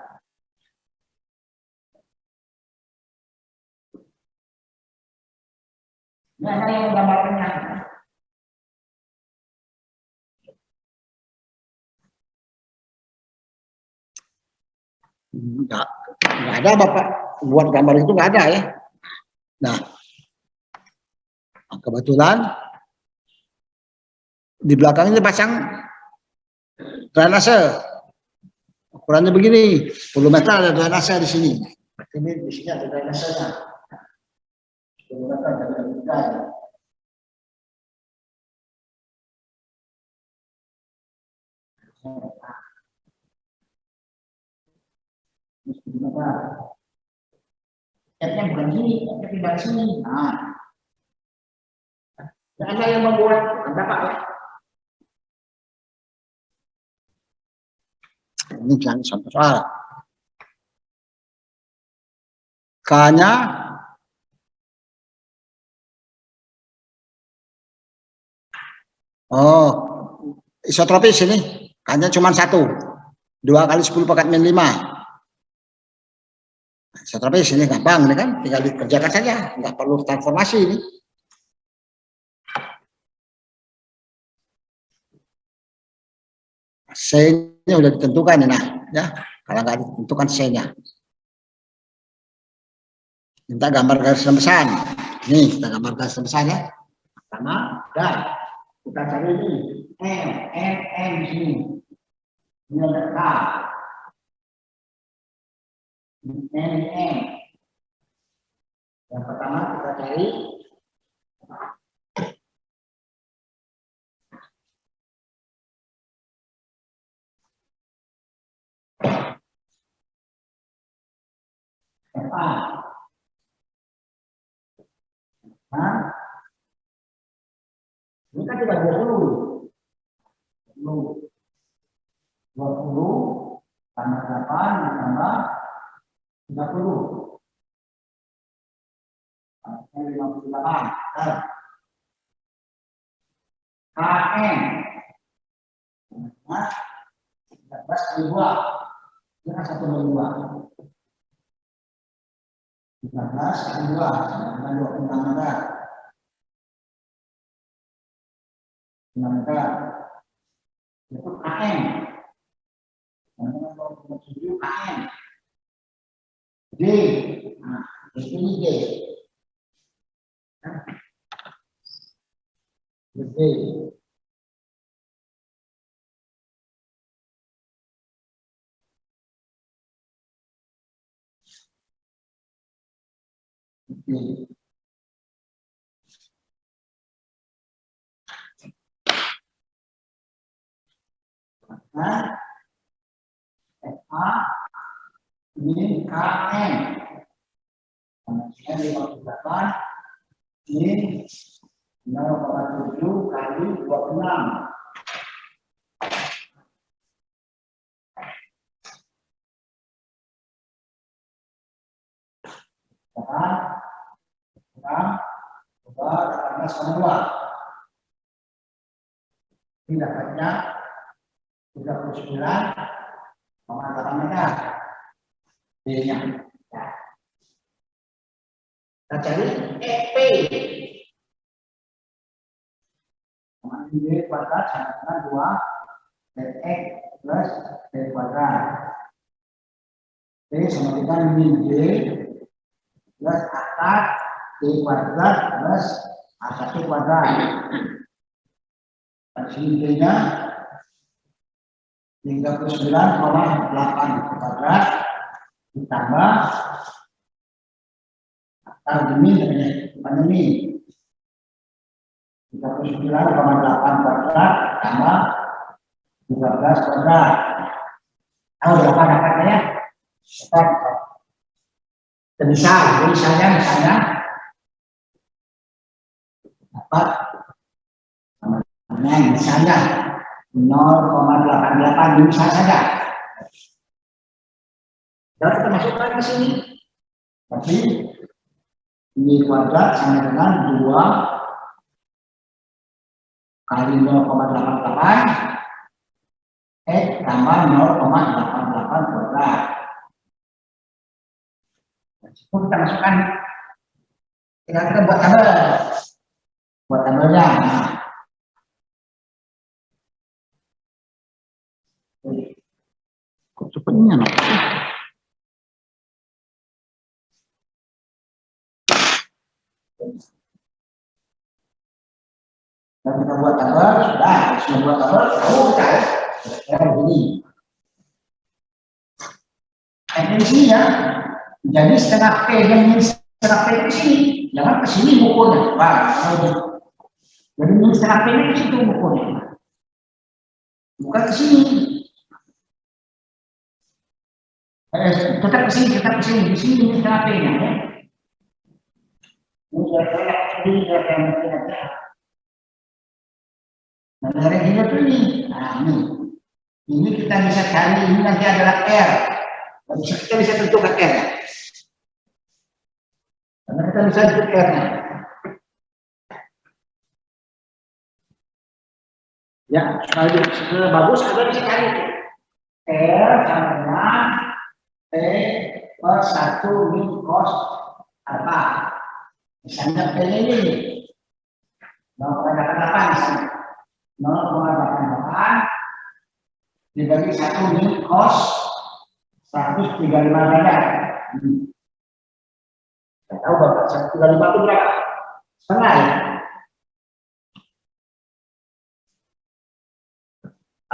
Ini ada yang menggambarkannya. Enggak ada Bapak buat gambar itu, nggak ada ya. Nah, kebetulan di belakang ini pasang drainase. Ukurannya begini, 10 meter ada drainase di sini. Ini di sini ada drainasenya. 10 meter dari udara. Catnya bukan sini, catnya pindah ke sini. Nah, Anda yang membuat, Anda Pak ya. Ini jangan contoh soal. K-nya isotropis ini. K-nya cuma 1. 2 kali 10 pangkat min 5. Isotropis ini gampang, ini kan tinggal dikerjakan saja, nggak perlu transformasi ini. C-nya udah ditentukan ini, nah, ya. Kalau nggak ditentukan C-nya. Minta gambar garis rembesan. Nih, kita gambar garis rembesan ya. Pertama, dan kita cari ini M di sini. Ini ada K. M. Yang pertama kita cari FA. Nah, ini kan tidak 20. 20 tambah 8 ditambah 30. 58. KM. Nah, 14 kali 2. Dengan 1/2. 15 kali 2 sama dengan 26 meter. 6 meter. Itu km. Sama dengan 27 km. D. Nah, ini D. D. D. Nah, FA ini KM. Kemudian 58 ini 0,7 kali 26. Sekarang coba 18,2. Ini dapatnya 39,8 meter. D-nya. Kita cari EP. D kuadrat sama dengan 2 DX plus D kuadrat. D sama dengan min D plus akar D kuadrat plus A1 kuadrat. Di sini D-nya 39,8 kuadrat ditambah akar min namanya 39,8 kuadrat tambah 13 kuadrat. Tahu berapa dapatnya? Stop. Misalnya dapat misalnya 0,88 misal saja. Dan kita masukkan ke sini. Berarti ini kuadrat sama dengan 2 kali 0,88 tambah 0,88 kuadrat. Itu kita masukkan. Kita buat tabel. Buat tabelnya. Kok cepetnya no? Dan kita buat tabel, sudah buat tabel, tahu kita ya begini. Ini sini ya, jadi setengah P dan ini setengah P ke sini, jangan ke sini ukurnya, jadi ini setengah P ke situ ukurnya, bukan ke sini. Tetap ke sini, di sini ini setengah P-nya ya. Ini saya nah, dari ini tuh ini. Nah, ini kita bisa cari, ini nanti adalah R. Kita bisa tentukan R. Karena kita bisa tentukan R-nya. Ya, supaya bagus, kita bisa cari. R sama dengan T per 1 min cos alpha. Misalnya P ini 0,88 misalnya. 0,88 dibagi 1 min cos 135 derajat. Saya tahu Bapak 135 itu berapa? Setengah ya?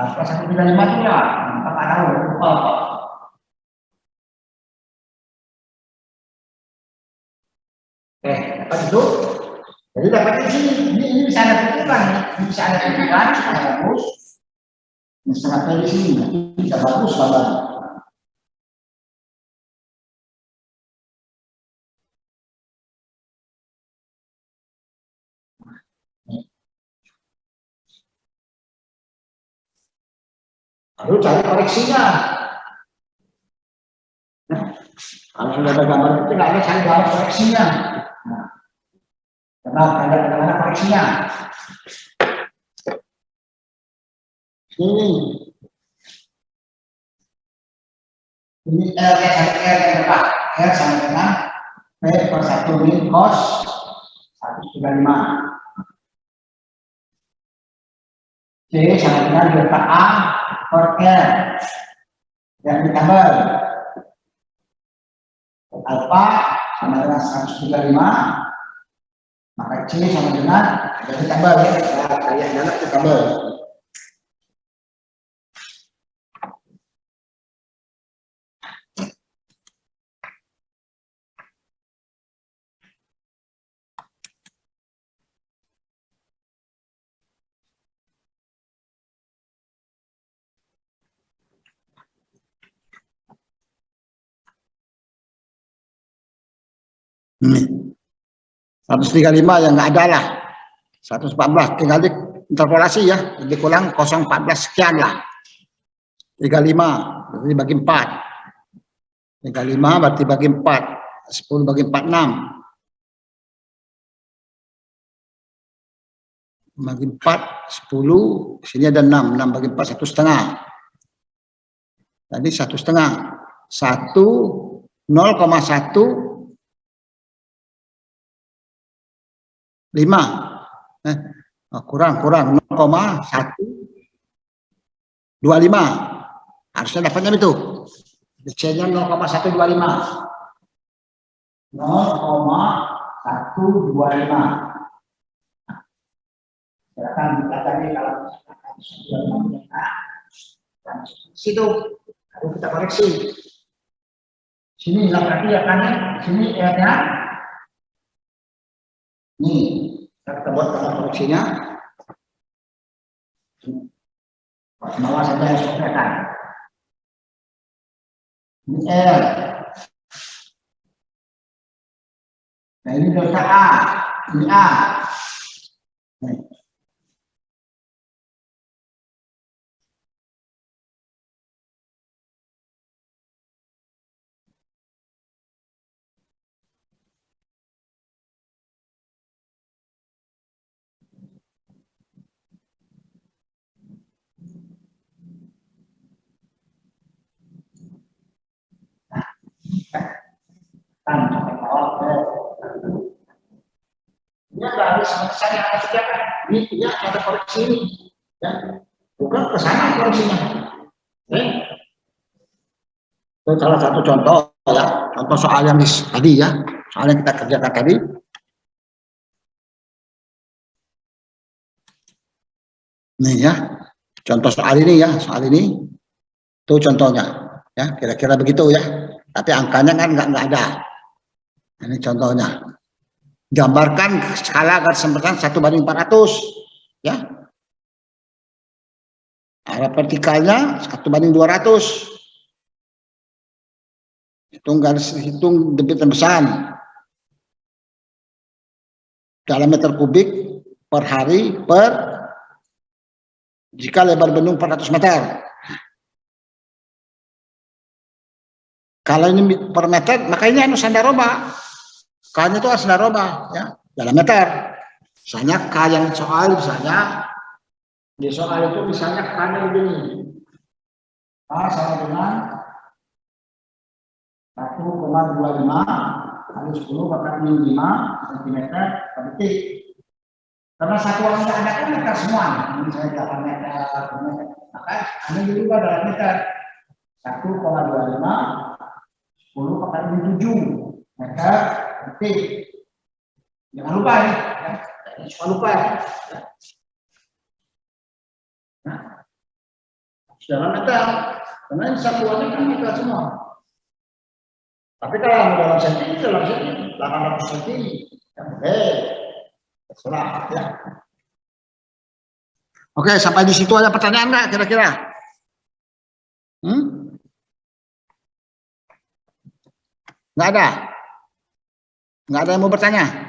Apa 135 itu berapa? Bapak tahu, lupa Bapak. Dapat itu? Jadi dapat di sini, ini bisa ada perhitungan, bisa ada perhitungan, bisa bagus. Misalnya di sini, bisa bagus Bapak. Lalu cari koreksinya. Nah, kalau sudah ada gambar itu nggak ada cari gambar koreksinya. Nah, karena ada bagaimana koreksinya. Ini Ini R yang depan. R sama dengan P per 1 min cos 135. C sama dengan delta A per R yang ditambah. Alpha sama dengan 135, maka C sama dengan ada ditambah ya, kayak dalam ditambah. Ini 135 yang nggak ada lah, 114 tinggal interpolasi ya, jadi kurang 014 sekian lah, 35 berarti bagi 4, 35 berarti bagi 4, 10 bagi 4 6, bagi 4 10, sini ada 6 bagi 4 1,5, tadi 1,5 0,1 5 kurang 0,125 harusnya dapatnya itu C-nya 0,125 silakan dipelajari kalau situ harus kita koreksi sini berarti ya kan sini R-nya nih, kita buat koreksinya. Bawah saja yang kelihatan. Ini R. Nah ini delta A, ini A. Nih. Sampai bawah ini ada sama yang harus dikerjakan. Ini dia ada koreksi ini, ya. Bukan ke sana koreksinya. Itu salah satu contoh ya, contoh soal yang tadi ya, soal yang kita kerjakan tadi. Nih ya, contoh soal ini ya, soal ini, itu contohnya, ya kira-kira begitu ya. Tapi angkanya kan nggak ada. Ini contohnya. Gambarkan skala garis sempurna 1/400 ya. Arah vertikalnya 1/200. Hitung debit tembesan dalam meter kubik per hari jika lebar bendung 400 meter. Kalau ini per meter, makanya ini sandaroba. K-nya itu sandaroba ya, dalam meter. Misalnya K yang soal misalnya di soal itu misalnya K-nya begini. K sama dengan 1,25 kali 10 bakal 5 cm per detik. Karena satuannya ada kan meter semua. Ini saya 8 meter per meter. Maka ini juga dalam meter. 1,25 10 kali 7 meter detik. Jangan lupa ya. Jangan lupa ya. Nah, dalam meter. Karena ini satuannya kan meter semua. Tapi kalau dalam senti, dalam senti 800 senti, ya boleh, terserah ya. Oke, sampai di situ ada pertanyaan nggak kira-kira? Nggak ada? Nggak ada yang mau bertanya?